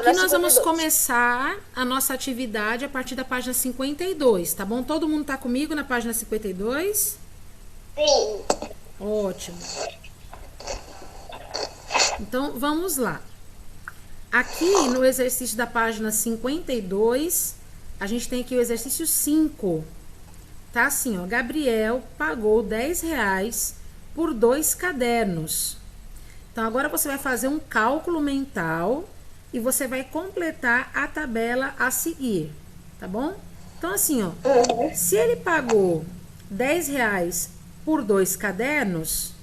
Aqui nós vamos começar a nossa atividade a partir da página 52, tá bom? Todo mundo tá comigo na página 52? Sim. Ótimo. Então, vamos lá. Aqui no exercício da página 52, a gente tem aqui o exercício 5. Tá assim, ó. Gabriel pagou R$10 por 2 cadernos. Então, agora você vai fazer um cálculo mental e você vai completar a tabela a seguir, tá bom? Então, assim, ó. Se ele pagou R$10 por 2 cadernos,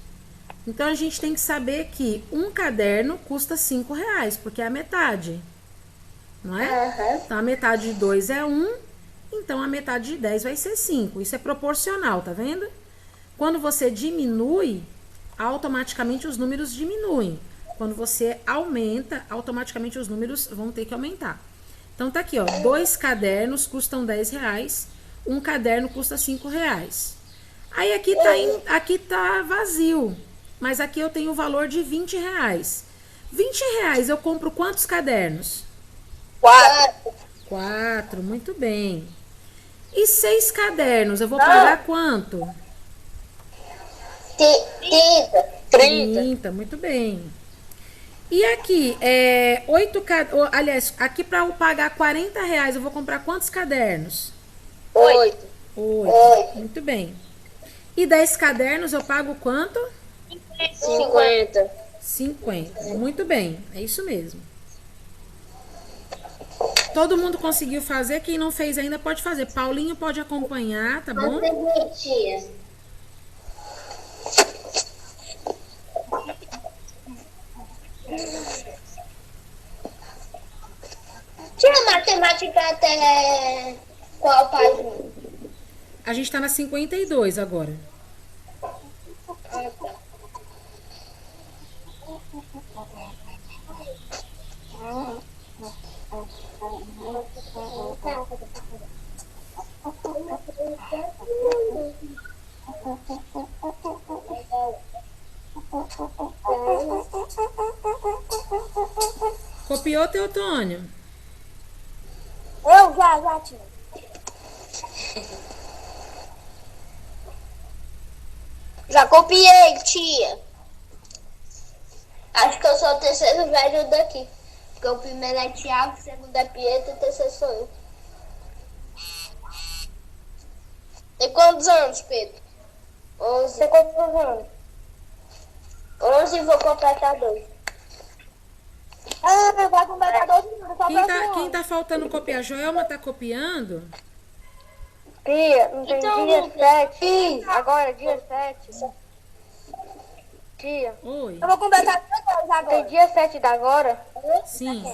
então a gente tem que saber que um caderno custa R$5, porque é a metade, não é? Então, a metade de 2 é 1, então a metade de 10 vai ser 5. Isso é proporcional, tá vendo? Quando você diminui, automaticamente os números diminuem. Quando você aumenta, automaticamente os números vão ter que aumentar. Então, tá aqui, ó. 2 cadernos custam R$10, um caderno custa R$5. Aí aqui tá vazio, mas aqui eu tenho o valor de R$20. R$20 eu compro quantos cadernos? 4. 4, muito bem. E 6 cadernos, eu vou pagar quanto? 30, muito bem. E aqui, 8 cadernos, aliás, aqui para eu pagar R$40, eu vou comprar quantos cadernos? 8. 8, muito bem. E 10 cadernos eu pago quanto? 50. 50, muito bem, é isso mesmo. Todo mundo conseguiu fazer, quem não fez ainda pode fazer. Paulinho pode acompanhar, tá bom? Tinha matemática até qual página? A gente tá na 52 agora. Copiou, Teotônio? Eu já tinha. Já copiei, tia. Acho que eu sou o terceiro velho daqui. Porque o primeiro é Thiago, o segundo é Pietro e o terceiro sou eu. Tem quantos anos, Pedro? 11. Tem quantos anos? 11 e vou completar 2. Ah, vai completar 12 minutos. Quem tá faltando copiar? Joelma tá copiando? Tia, não tem Então, dia 7. Agora, dia 7. Tia, Oi. Eu vou completar 2 agora. tem dia 7 da agora? Sim.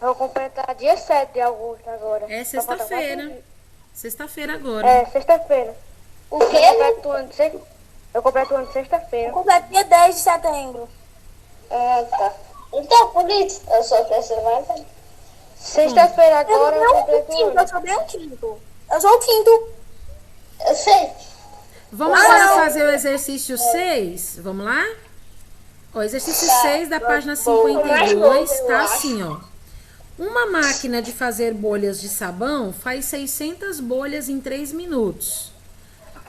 Eu vou completar dia 7 de agosto agora. É Só falta 4 sexta-feira. dias. Sexta-feira agora. É, sexta-feira. O quê? Eu completo o ano sexta-feira. Completo dia 10 de setembro. Ah, tá. Então, por isso, eu sou o terceiro velho. Sexta-feira agora eu completo o ano. Eu sou bem o quinto. Eu sou o quinto. Eu sei. Vamos agora fazer o exercício 6? Vamos lá? O exercício 6 da página 52 tá assim, ó. Uma máquina de fazer bolhas de sabão faz 600 bolhas em 3 minutos.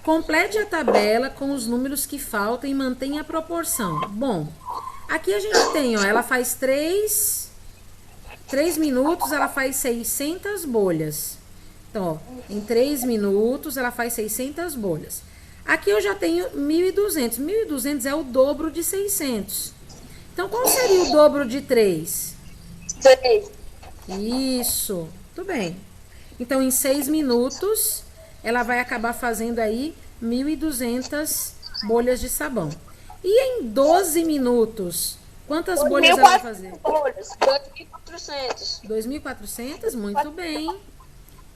Complete a tabela com os números que faltam e mantenha a proporção. Bom, aqui a gente tem, ó, ela faz 3 minutos, ela faz 600 bolhas. Então, ó, em 3 minutos ela faz 600 bolhas. Aqui eu já tenho 1.200. 1.200 é o dobro de 600. Então, qual seria o dobro de 3? 6. Isso, muito bem. Então, em 6 minutos, ela vai acabar fazendo aí 1.200 bolhas de sabão. E em 12 minutos, quantas bolhas ela vai fazer? 2.400. 2.400, muito bem.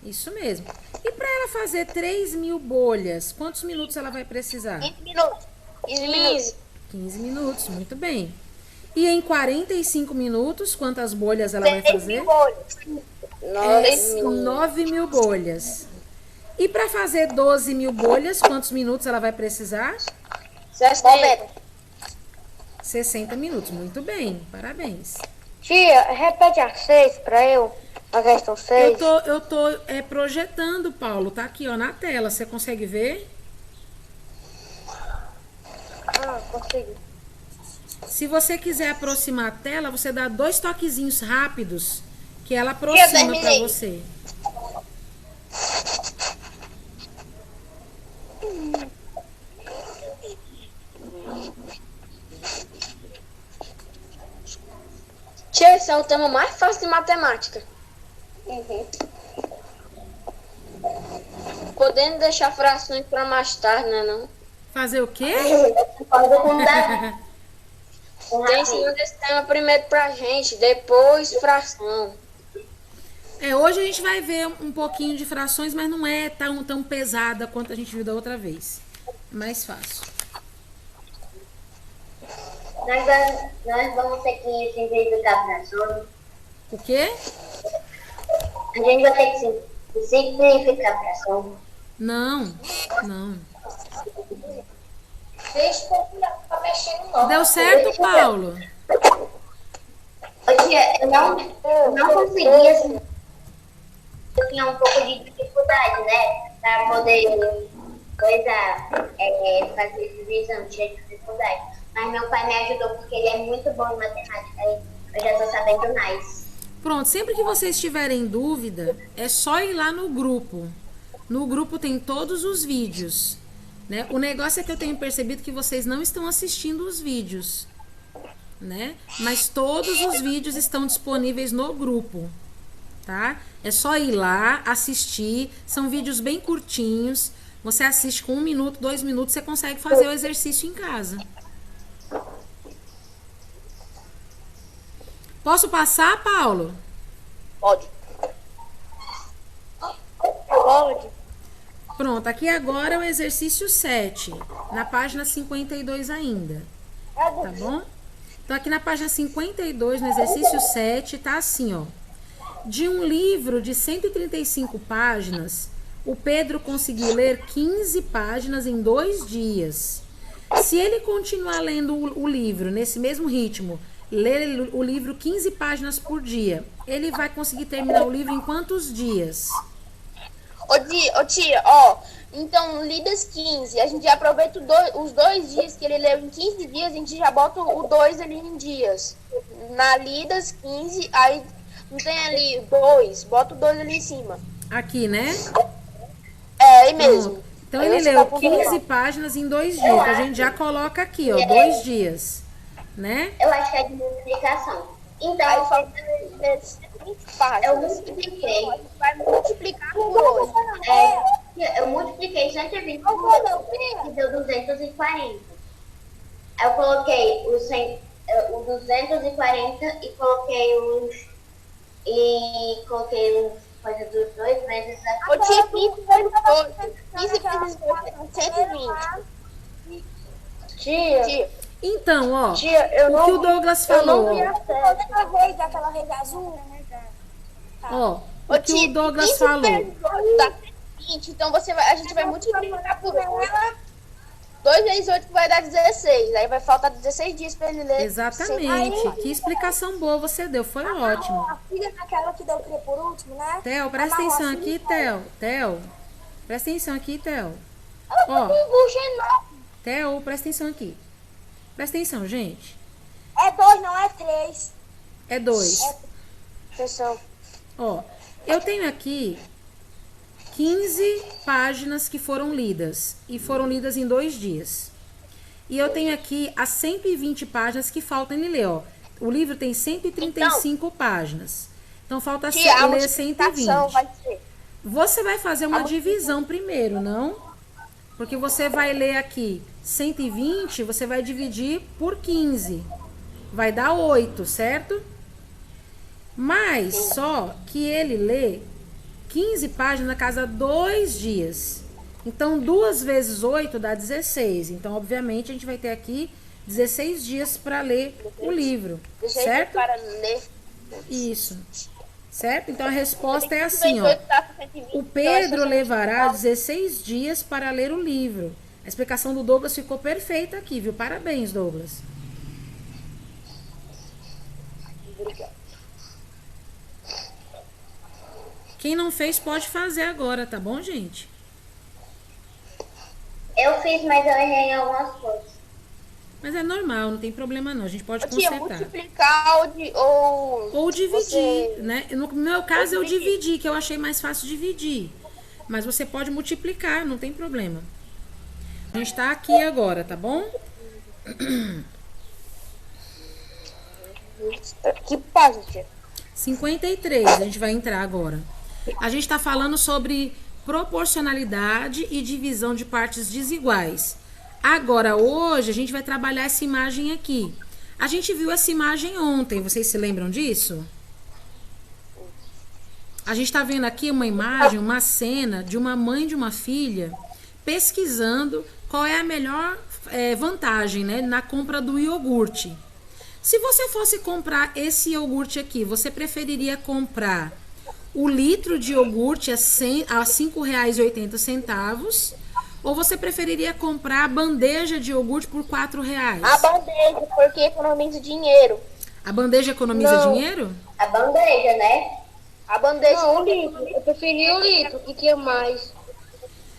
Isso mesmo. E para ela fazer 3.000 bolhas, quantos minutos ela vai precisar? 15 minutos. 15 minutos. 15 minutos, muito bem. E em 45 minutos, quantas bolhas ela vai fazer? 9.000 bolhas. E para fazer 12.000 bolhas, quantos minutos ela vai precisar? 60. 60 minutos, muito bem, parabéns. Tia, repete a 6 pra eu. A questão 6. Eu tô projetando, Paulo. Tá aqui, ó, na tela. Você consegue ver? Ah, consegui. Se você quiser aproximar a tela, você dá 2 toquezinhos rápidos que ela aproxima para você. Tia, esse é o tema mais fácil de matemática. Podendo deixar frações para mais tarde, né, não? Fazer o quê? Tem ensinando esse tema primeiro pra gente, depois fração. Hoje a gente vai ver um pouquinho de frações, mas não é tão pesada quanto a gente viu da outra vez. É mais fácil. Nós vamos ter que simplificar frações. O quê? A gente vai ter que simplificar frações. Não. Deixa eu mexendo no Deu certo, Paulo? Ô, tia, eu não consegui, assim, eu tinha um pouco de dificuldade, né? Pra poder fazer divisão, tinha dificuldade. Mas meu pai me ajudou porque ele é muito bom em matemática. Eu já tô sabendo mais. Pronto, sempre que vocês tiverem dúvida, é só ir lá no grupo. No grupo tem todos os vídeos, né? O negócio é que eu tenho percebido que vocês não estão assistindo os vídeos, né? Mas todos os vídeos estão disponíveis no grupo, tá? É só ir lá, assistir. São vídeos bem curtinhos. Você assiste com 1 minuto, 2 minutos, você consegue fazer o exercício em casa. Posso passar, Paulo? Pode. Pode. Pronto, aqui agora é o exercício 7, na página 52 ainda, tá bom? Então aqui na página 52, no exercício 7, tá assim, ó. De um livro de 135 páginas, o Pedro conseguiu ler 15 páginas em 2 dias. Se ele continuar lendo o livro nesse mesmo ritmo, ler o livro 15 páginas por dia, ele vai conseguir terminar o livro em quantos dias? Ô tia, ó, então lidas 15, a gente já aproveita os 2 dias que ele leu em 15 dias, a gente já bota o 2 ali em dias. Na lidas 15, aí não tem ali 2, bota o 2 ali em cima. Aqui, né? É, aí mesmo. Pronto. Então Aí ele você leu tá 15 páginas em 2 dias. A gente já coloca aqui, ó, 2 dias, né? Eu acho que é de multiplicação. Aí Então, falta 20 páginas. eu multipliquei. A gente vai multiplicar por 2. Eu multipliquei 120 por 2, que deu 240. Aí eu coloquei o 240 e coloquei os coisas dos 2 vezes Ô tia, 15 vezes 2. 15 vezes 2 são 120. Tia, Então, ó, tia, eu o não que o Douglas eu falou, não vi a série. Aquela rede azul. ó, Ô, o que tia, o Douglas 15 falou. vezes 2 dá 20, então a gente vai multiplicar por 8. 2 vezes 8 vai dar 16. Aí vai faltar 16 dias pra ele ler. Exatamente. Que explicação boa você deu, foi ótimo. A filha daquela que deu o por último, né? Theo, presta atenção aqui, Theo. Presta atenção aqui, Theo. Ó, Theo, presta atenção aqui. Presta atenção, gente. É 2, não é 3. É 2. Atenção. Ó, eu tenho aqui 15 páginas que foram lidas. E foram lidas em 2 dias. E eu tenho aqui as 120 páginas que faltam ele ler, ó. O livro tem 135 páginas. Então falta Tia, a ler multiplicação 120. vai ser. Você vai fazer uma divisão primeiro, não? Porque você vai ler aqui 120, você vai dividir por 15. Vai dar 8, certo? Mas só que ele lê 15 páginas a cada 2 dias. Então, 2 vezes 8 dá 16. Então, obviamente, a gente vai ter aqui 16 dias para ler o livro, certo? Para ler. Isso. Certo? Então, a resposta é assim, ó. O Pedro levará 16 dias para ler o livro. A explicação do Douglas ficou perfeita aqui, viu? Parabéns, Douglas. Obrigado. Quem não fez pode fazer agora, tá bom, gente? Eu fiz, mas eu errei em algumas coisas. Mas é normal, não tem problema não. A gente pode Ô, tia, consertar. multiplicar Ou dividir, você- né? No meu caso, eu dividi, que eu achei mais fácil dividir. Mas você pode multiplicar, não tem problema. A gente tá aqui agora, tá bom? Que passa, tia? 53, a gente vai entrar agora. A gente está falando sobre proporcionalidade e divisão de partes desiguais. Agora, hoje, a gente vai trabalhar essa imagem aqui. A gente viu essa imagem ontem, vocês se lembram disso? A gente está vendo aqui uma imagem, uma cena de uma mãe e de uma filha pesquisando qual é a melhor vantagem, né, na compra do iogurte. Se você fosse comprar esse iogurte aqui, você preferiria comprar o litro de iogurte a R$ 5,80 ou você preferiria comprar a bandeja de iogurte por R$ 4,00? A bandeja, porque economiza dinheiro. A bandeja economiza dinheiro? A bandeja, né? A bandeja. Não, o litro. Eu preferi o litro, que tinha mais.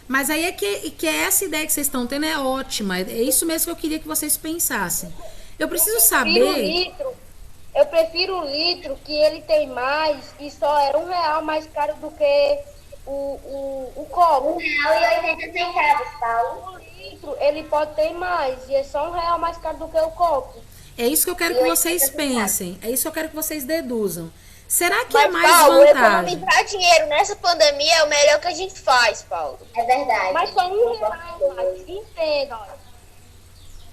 Mas aí é que essa ideia que vocês estão tendo é ótima. É isso mesmo que eu queria que vocês pensassem. Eu preciso saber... Eu prefiro o litro, que ele tem mais e só é R$ 1 mais caro do que o copo. R$1,80, Paulo. O litro, ele pode ter mais e é só R$ 1 mais caro do que o copo. É isso que eu quero que vocês pensem. É isso que eu quero que vocês deduzam. Será que é Mas, mais Paulo, vantagem? economizar dinheiro nessa pandemia é o melhor que a gente faz, Paulo. É verdade. Mas só R$ 1 mais. Entenda, olha.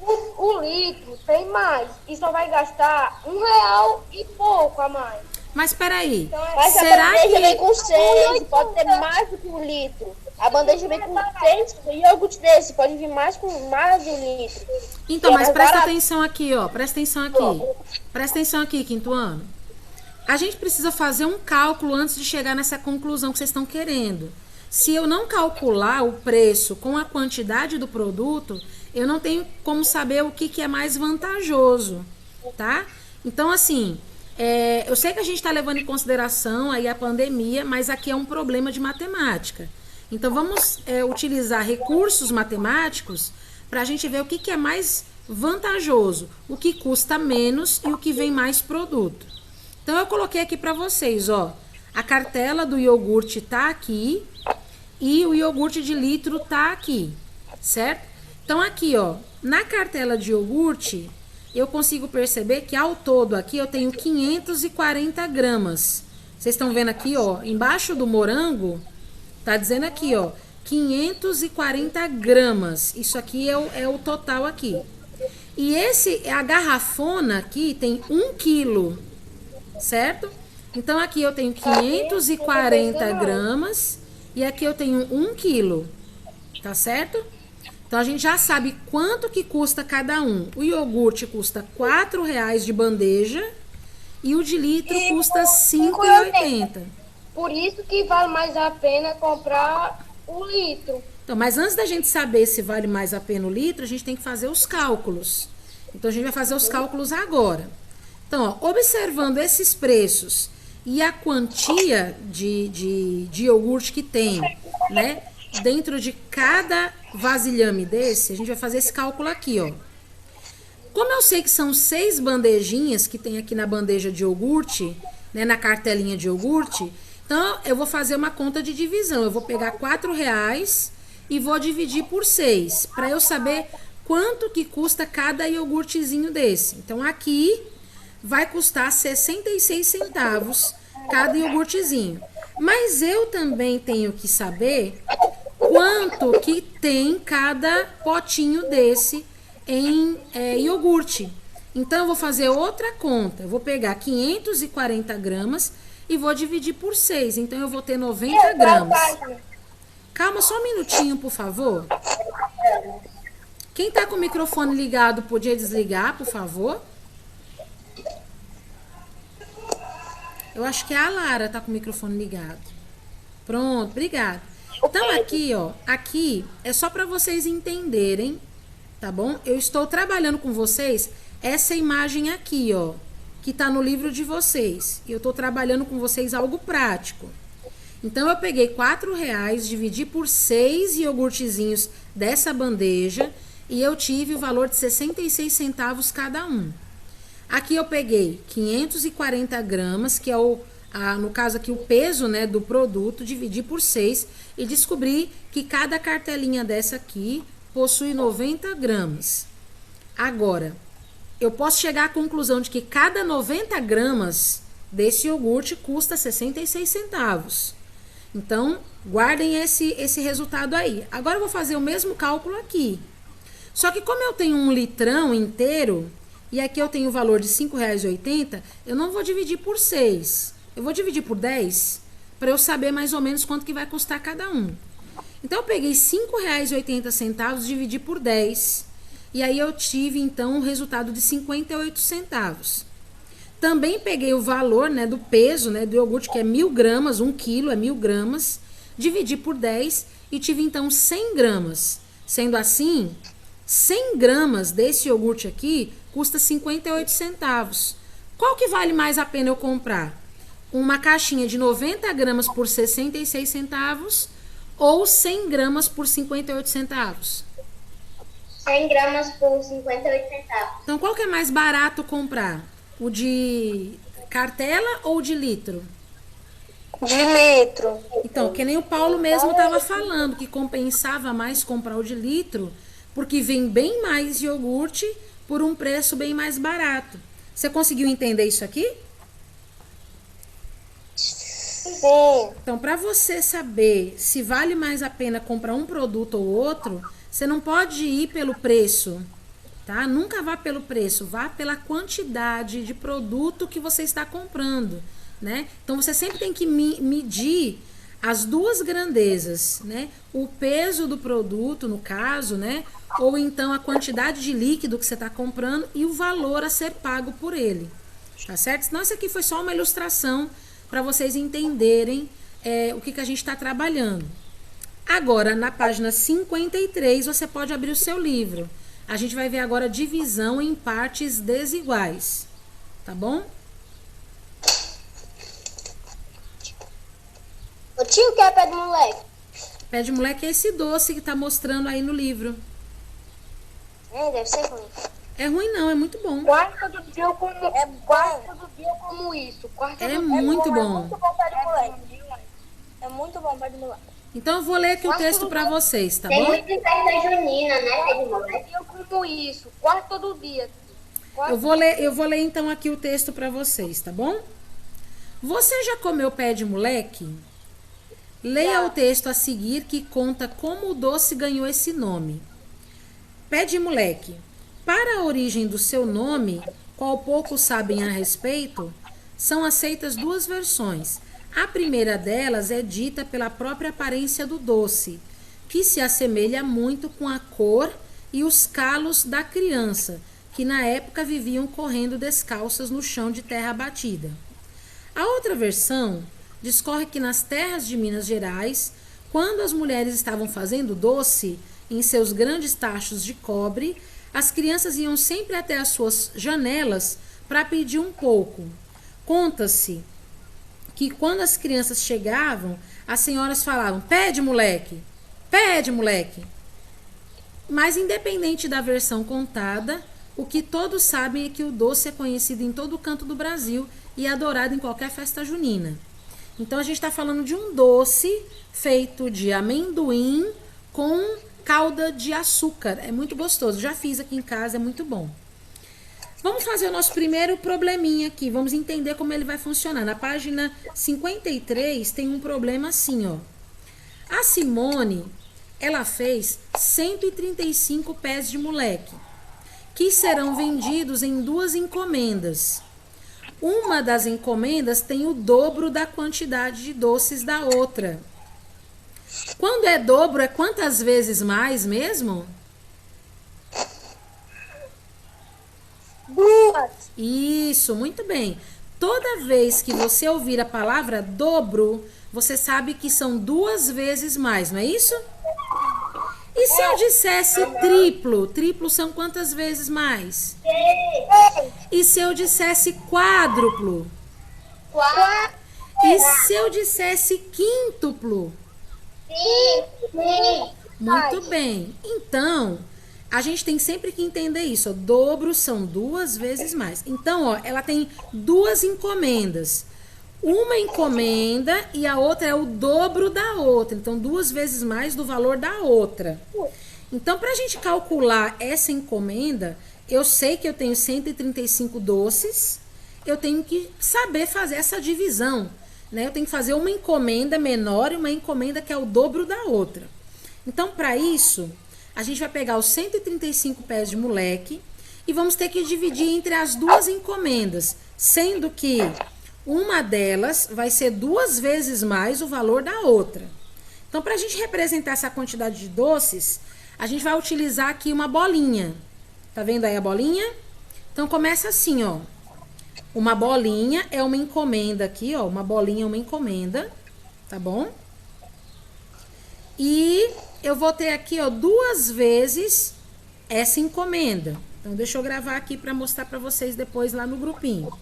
O litro tem mais e só vai gastar R$ 1 e pouco a mais. Mas peraí. Então, Mas Será a bandeja que- vem com 6, pode ter mais do que 1 litro. A bandeja vem com 6, o iogurte desse pode vir mais com mais de 1 litro. Então, E é mas mais presta barato. atenção aqui, ó. Presta atenção aqui. Presta atenção aqui, quinto ano. A gente precisa fazer um cálculo antes de chegar nessa conclusão que vocês estão querendo. Se eu não calcular o preço com a quantidade do produto, eu não tenho como saber o que é mais vantajoso, tá? Então, assim, eu sei que a gente está levando em consideração aí a pandemia, mas aqui é um problema de matemática. Então, vamos utilizar recursos matemáticos para a gente ver o que é mais vantajoso, o que custa menos e o que vem mais produto. Então, eu coloquei aqui para vocês, ó, a cartela do iogurte tá aqui e o iogurte de litro tá aqui, certo? Então, aqui, ó, na cartela de iogurte, eu consigo perceber que ao todo aqui eu tenho 540 gramas. Vocês estão vendo aqui, ó, embaixo do morango, tá dizendo aqui, ó, 540 gramas. Isso aqui é o total aqui. E a garrafona aqui tem 1 quilo, certo? Então, aqui eu tenho 540 gramas e aqui eu tenho 1 quilo, tá certo? Então, a gente já sabe quanto que custa cada um. O iogurte custa R$ 4,00 de bandeja e o de litro custa R$ 5,80. Por isso que vale mais a pena comprar o litro. Então, mas antes da gente saber se vale mais a pena o litro, a gente tem que fazer os cálculos. Então, a gente vai fazer os cálculos agora. Então, ó, observando esses preços e a quantia de iogurte que tem, né, dentro de cada vasilhame desse, a gente vai fazer esse cálculo aqui, ó. Como eu sei que são 6 bandejinhas que tem aqui na bandeja de iogurte, né, na cartelinha de iogurte, então eu vou fazer uma conta de divisão. Eu vou pegar R$ 4,00 e vou dividir por 6, para eu saber quanto que custa cada iogurtezinho desse. Então, aqui vai custar 66 centavos cada iogurtezinho. Mas eu também tenho que saber quanto que tem cada potinho desse em iogurte. Então, eu vou fazer outra conta. Eu vou pegar 540 gramas e vou dividir por 6. Então, eu vou ter 90 gramas. Calma, só um minutinho, por favor. Quem tá com o microfone ligado, podia desligar, por favor? Eu acho que a Lara tá com o microfone ligado. Pronto, obrigada. Então, aqui, ó, aqui é só para vocês entenderem, tá bom? Eu estou trabalhando com vocês essa imagem aqui, ó, que tá no livro de vocês. E eu tô trabalhando com vocês algo prático. Então, eu peguei R$4, dividi por 6 iogurtezinhos dessa bandeja e eu tive o valor de 66 centavos cada um. Aqui eu peguei 540 gramas, que é no caso aqui o peso, né, do produto, dividi por 6 e descobri que cada cartelinha dessa aqui possui 90 gramas. Agora, eu posso chegar à conclusão de que cada 90 gramas desse iogurte custa 66 centavos. Então, guardem esse resultado aí. Agora eu vou fazer o mesmo cálculo aqui. Só que como eu tenho um litrão inteiro, e aqui eu tenho o valor de R$5,80, eu não vou dividir por 6. Eu vou dividir por 10, para eu saber mais ou menos quanto que vai custar cada um. Então, eu peguei R$5,80, dividi por 10, e aí eu tive, então, um resultado de 58 centavos. Também peguei o valor, né, do peso, né, do iogurte, que é 1.000 gramas, 1 quilo é 1.000 gramas, dividi por 10 e tive, então, 100 gramas. Sendo assim, 100 gramas desse iogurte aqui custa 58 centavos. Qual que vale mais a pena eu comprar? Uma caixinha de 90 gramas por 66 centavos ou 100 gramas por 58 centavos? 100 gramas por 58 centavos. Então, qual que é mais barato comprar? O de cartela ou de litro? De litro. Então, que nem o Paulo mesmo estava falando, que compensava mais comprar o de litro, porque vem bem mais iogurte por um preço bem mais barato. Você conseguiu entender isso aqui? Sim. Então, para você saber se vale mais a pena comprar um produto ou outro, você não pode ir pelo preço, tá? Nunca vá pelo preço, vá pela quantidade de produto que você está comprando, né? Então, você sempre tem que medir as duas grandezas, né? O peso do produto, no caso, né? Ou então a quantidade de líquido que você está comprando e o valor a ser pago por ele, tá certo? Senão, isso aqui foi só uma ilustração para vocês entenderem o que a gente está trabalhando. Agora, na página 53, você pode abrir o seu livro. A gente vai ver agora divisão em partes desiguais, tá bom? O tio quer pé de moleque. Pé de moleque é esse doce que tá mostrando aí no livro. Deve ser ruim. É ruim não, é muito bom. Quase todo dia eu como, quase todo dia eu como isso. Quase É todo muito É bom. muito bom pé de moleque. É muito bom pé de moleque. Então eu vou ler aqui o texto para vocês, tá Tem bom? muito em festa junina, né, pé de moleque? dia eu como isso. Quase todo dia. Eu vou ler então aqui o texto para vocês, tá bom? Você já comeu pé de moleque? Leia o texto a seguir que conta como o doce ganhou esse nome. Pé de moleque. Para a origem do seu nome, qual poucos sabem a respeito, são aceitas duas versões. A primeira delas é dita pela própria aparência do doce, que se assemelha muito com a cor e os calos da criança, que na época viviam correndo descalças no chão de terra batida. A outra versão discorre que nas terras de Minas Gerais, quando as mulheres estavam fazendo doce em seus grandes tachos de cobre, as crianças iam sempre até as suas janelas para pedir um pouco. Conta-se que quando as crianças chegavam, as senhoras falavam: pede, moleque, pede, moleque. Mas independente da versão contada, o que todos sabem é que o doce é conhecido em todo o canto do Brasil e é adorado em qualquer festa junina. Então a gente está falando de um doce feito de amendoim com calda de açúcar. É muito gostoso. Já fiz aqui em casa, é muito bom. Vamos fazer o nosso primeiro probleminha aqui. Vamos entender como ele vai funcionar. Na página 53 tem um problema assim, ó. A Simone, ela fez 135 pés de moleque, que serão vendidos em 2 encomendas. Uma das encomendas tem o dobro da quantidade de doces da outra. Quando é dobro, é quantas vezes mais mesmo? 2. Isso, muito bem. Toda vez que você ouvir a palavra dobro, você sabe que são 2 vezes mais, não é isso? E se eu dissesse triplo? Triplo são quantas vezes mais? 3. E se eu dissesse quádruplo? 4. E se eu dissesse quíntuplo? Sim. Muito bem. Então, a gente tem sempre que entender isso. Ó, dobro são 2 vezes mais. Então, ó, ela tem 2 encomendas. Uma encomenda e a outra é o dobro da outra. Então, 2 vezes mais do valor da outra. Então, para a gente calcular essa encomenda, eu sei que eu tenho 135 doces. Eu tenho que saber fazer essa divisão, né? Eu tenho que fazer uma encomenda menor e uma encomenda que é o dobro da outra. Então, para isso, a gente vai pegar os 135 pés de moleque e vamos ter que dividir entre as 2 encomendas, sendo que uma delas vai ser 2 vezes mais o valor da outra. Então, para a gente representar essa quantidade de doces, a gente vai utilizar aqui uma bolinha. Tá vendo aí a bolinha? Então, começa assim, ó. Uma bolinha é uma encomenda aqui, ó. Uma bolinha é uma encomenda, tá bom? E eu vou ter aqui, ó, 2 vezes essa encomenda. Então, deixa eu gravar aqui para mostrar para vocês depois lá no grupinho.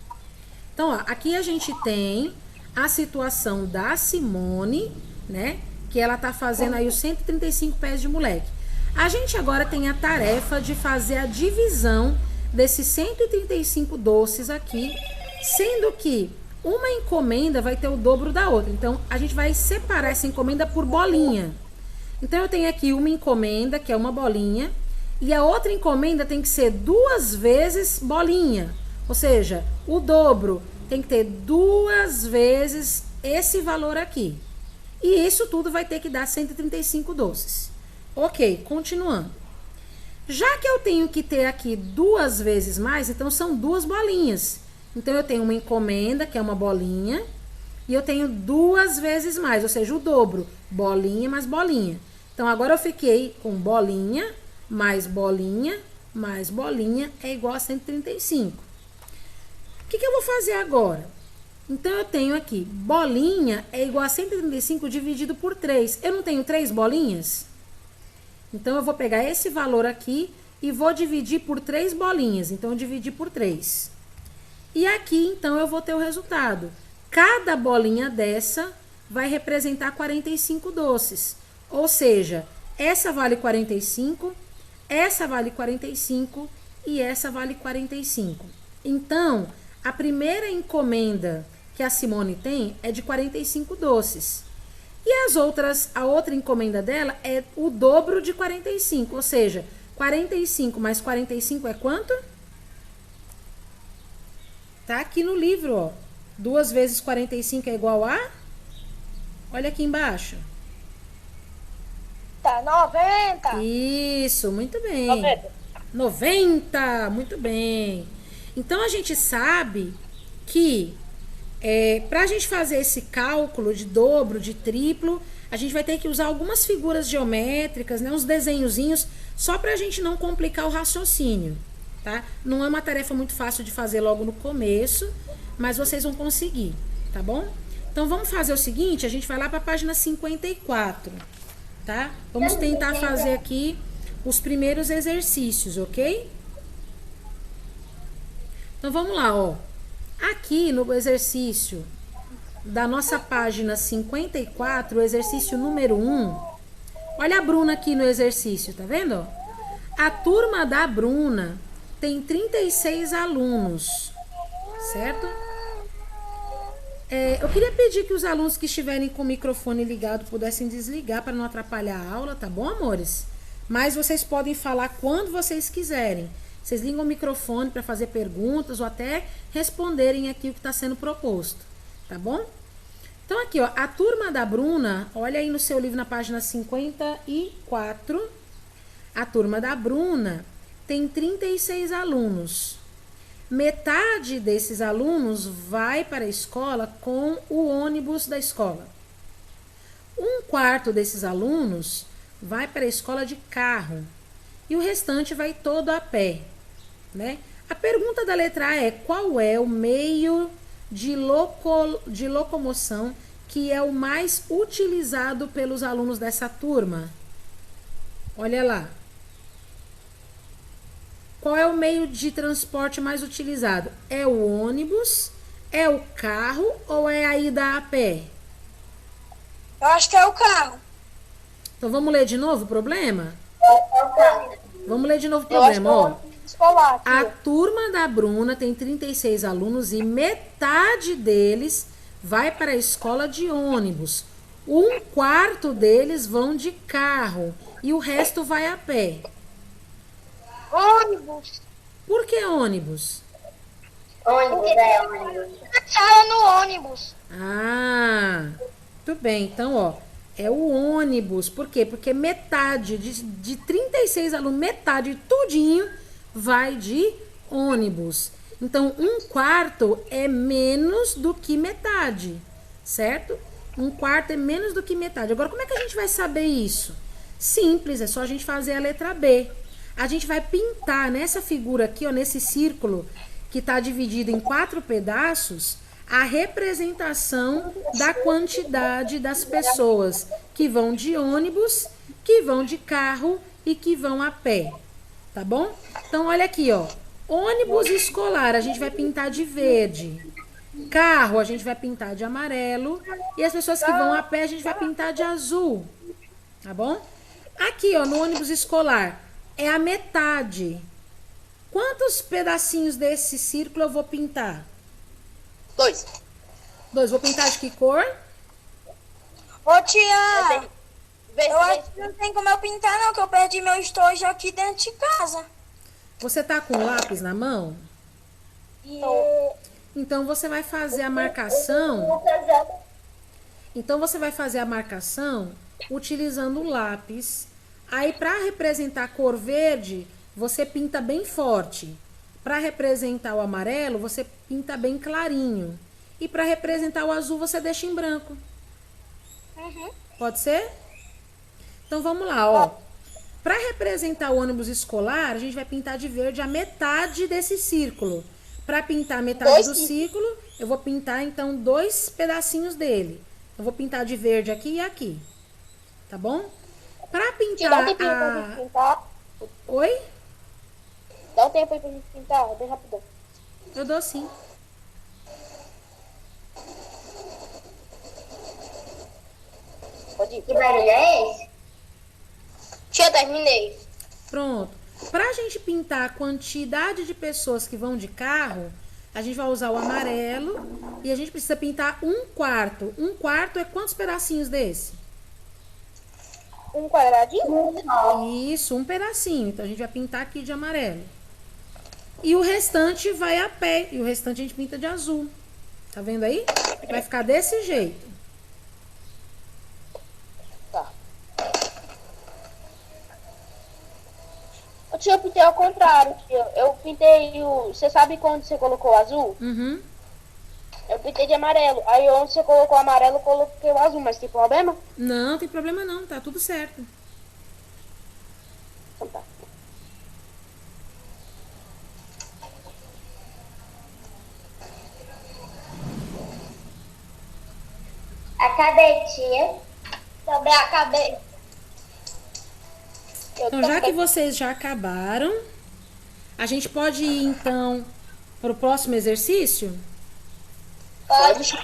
Então, ó, aqui a gente tem a situação da Simone, né? Que ela tá fazendo aí os 135 pés de moleque. A gente agora tem a tarefa de fazer a divisão desses 135 doces aqui, sendo que uma encomenda vai ter o dobro da outra. Então, a gente vai separar essa encomenda por bolinha. Então, eu tenho aqui uma encomenda, que é uma bolinha, e a outra encomenda tem que ser 2 vezes bolinha. Ou seja, o dobro tem que ter 2 vezes esse valor aqui. E isso tudo vai ter que dar 135 doces. Ok, continuando. Já que eu tenho que ter aqui 2 vezes mais, então são 2 bolinhas. Então, eu tenho uma encomenda, que é uma bolinha, e eu tenho 2 vezes mais, ou seja, o dobro. Bolinha mais bolinha. Então, agora eu fiquei com bolinha, mais bolinha, mais bolinha, é igual a 135. O que eu vou fazer agora? Então, eu tenho aqui, bolinha é igual a 135 dividido por 3. Eu não tenho 3 bolinhas? Então, eu vou pegar esse valor aqui e vou dividir por 3 bolinhas. Então, eu dividi por 3. E aqui, então, eu vou ter o resultado. Cada bolinha dessa vai representar 45 doces. Ou seja, essa vale 45, essa vale 45 e essa vale 45. Então, a primeira encomenda que a Simone tem é de 45 doces. E a outra encomenda dela é o dobro de 45, ou seja, 45 mais 45 é quanto? Tá aqui no livro, ó. 2 vezes 45 é igual a? Olha aqui embaixo. Tá, 90. Isso, muito bem. 90. 90, muito bem. Então, a gente sabe que para a gente fazer esse cálculo de dobro, de triplo, a gente vai ter que usar algumas figuras geométricas, né, uns desenhozinhos, só para a gente não complicar o raciocínio, tá? Não é uma tarefa muito fácil de fazer logo no começo, mas vocês vão conseguir, tá bom? Então, vamos fazer o seguinte, a gente vai lá para a página 54, tá? Vamos tentar fazer aqui os primeiros exercícios, ok? Então, vamos lá, ó. Aqui no exercício da nossa página 54, o exercício número 1, olha a Bruna aqui no exercício, tá vendo? A turma da Bruna tem 36 alunos, certo? Eu queria pedir que os alunos que estiverem com o microfone ligado pudessem desligar para não atrapalhar a aula, tá bom, amores? Mas vocês podem falar quando vocês quiserem. Vocês ligam o microfone para fazer perguntas ou até responderem aqui o que está sendo proposto, tá bom? Então, aqui, ó, a turma da Bruna, olha aí no seu livro na página 54, a turma da Bruna tem 36 alunos. Metade desses alunos vai para a escola com o ônibus da escola. 1/4 desses alunos vai para a escola de carro e o restante vai todo a pé, né? A pergunta da letra A é: qual é o meio de locomoção que é o mais utilizado pelos alunos dessa turma? Olha lá. Qual é o meio de transporte mais utilizado? É o ônibus, É o carro ou é a ida a pé? Eu acho que é o carro. Então vamos ler de novo o problema? Vamos ler de novo o Eu acho que problema, é ó. o ônibus escolar aqui. A turma da Bruna tem 36 alunos e metade deles vai para a escola de ônibus. Um quarto deles vão de carro e o resto vai a pé. Ônibus. Por que ônibus? Ônibus, ônibus. Sala no ônibus. Ah, muito bem. Então, ó, é o ônibus. Por quê? Porque metade de 36 alunos, metade tudinho vai de ônibus. Então, um quarto é menos do que metade, certo? Um quarto é menos do que metade. Agora, como é que a gente vai saber isso? Simples, é só a gente fazer a letra B. A gente vai pintar nessa figura aqui, ó, nesse círculo que está dividido em 4 pedaços, a representação da quantidade das pessoas que vão de ônibus, que vão de carro e que vão a pé. Tá bom? Então, olha aqui, ó. Ônibus escolar, a gente vai pintar de verde. Carro, a gente vai pintar de amarelo. E as pessoas que vão a pé, a gente vai pintar de azul. Tá bom? Aqui, ó, no ônibus escolar, é a metade. Quantos pedacinhos desse círculo eu vou pintar? 2. 2. Vou pintar de que cor? Ô, tia, Verde, eu acho que não tem como eu pintar, não, que eu perdi meu estojo aqui dentro de casa. Você tá com lápis na mão? E Então você vai fazer a marcação. Então você vai fazer a marcação utilizando o lápis. Aí para representar a cor verde, você pinta bem forte. Para representar o amarelo, você pinta bem clarinho. E para representar o azul, você deixa em branco. Pode ser? Então vamos lá, ó. Para representar o ônibus escolar, a gente vai pintar de verde a metade desse círculo. Para pintar a metade do círculo, eu vou pintar então 2 pedacinhos dele. Eu vou pintar de verde aqui e aqui. Tá bom? Para Tia, dá um pintar tempinho pra gente pintar. Oi? Dá um tempo aí pra gente pintar, bem rapidão. Eu dou sim. Pode ir. Que barulho é esse? Tia, terminei. Pronto. Para a gente pintar a quantidade de pessoas que vão de carro, a gente vai usar o amarelo e a gente precisa pintar um quarto. Um quarto é quantos pedacinhos desse? Um quadradinho? Isso, um pedacinho. Então a gente vai pintar aqui de amarelo. E o restante vai a pé. E o restante a gente pinta de azul. Tá vendo aí? Vai ficar desse jeito. Tá. Tia, eu pintei ao contrário, tia. Eu pintei o... Você sabe quando você colocou o azul? Uhum. Eu pintei de amarelo. Aí onde você colocou o amarelo, eu coloquei o azul. Mas tem problema? Não, tem problema não. Tá tudo certo. Então tá. Acabei, tia. Também acabei. Então, já que vocês já acabaram, a gente pode ir, então, para o próximo exercício? Pode.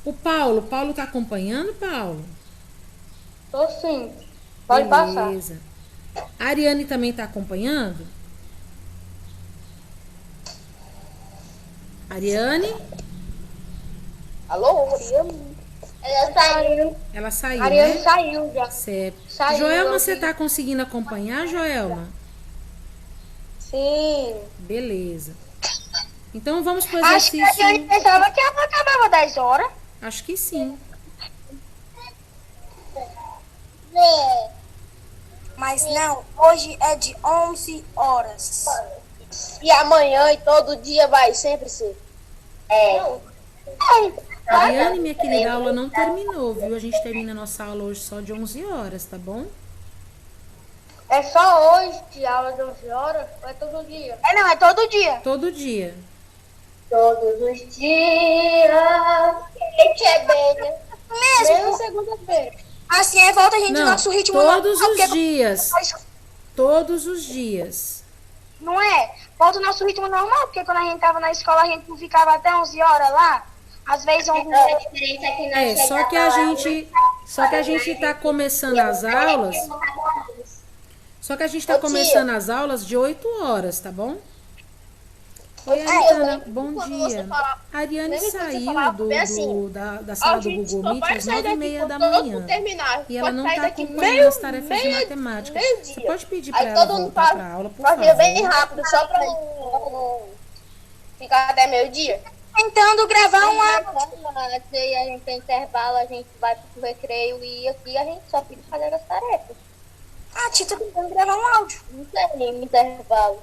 O Paulo. Paulo tá acompanhando, Paulo? Tô sim. Pode passar. Beleza. A Ariane também tá acompanhando? Ariane? Alô, Ariane? Ela saiu. Ela saiu, A Ariane né? saiu já. Certo. Saiu, Joelma, eu você vi. tá conseguindo acompanhar, Joelma? Sim. Beleza. Então, vamos pro Acho que a Ariane exercício... pensava que ela acabava 10 horas. Acho que sim. mas não, hoje é de 11 horas. E amanhã e todo dia vai sempre ser. Ariane, minha querida, a aula não terminou, viu? A gente termina a nossa aula hoje só de 11 horas, tá bom? É só hoje de aula de 11 horas? Ou é todo dia? É não, é todo dia. Todo dia. Todos os dias. Gente, é bem, né? Mesmo. Mesmo segunda-feira. Assim aí volta a gente no Não, nosso ritmo todos normal, os porque- dias. Todos os dias. não é? Volta o nosso ritmo normal, porque quando a gente tava na escola, a gente não ficava até 11 horas lá. Às vezes, A diferença é que nós Só que a gente tá começando as aulas. Só que a gente tá começando as aulas de 8 horas, tá bom? Oi, Aritana, bom dia. A Ariane saiu da sala do Google Meet às 9h30 da manhã. E ela não tá acompanhando as tarefas de matemática. Você pode pedir pra ela voltar pra aula, por favor? Fazer bem rápido, só pra não ficar até meio-dia. tentando gravar uma... Antes de a gente tem intervalo, a gente vai pro recreio e aqui a gente só fica fazendo as tarefas. Ah, tia, tô tentando gravar um áudio. Não tem intervalo.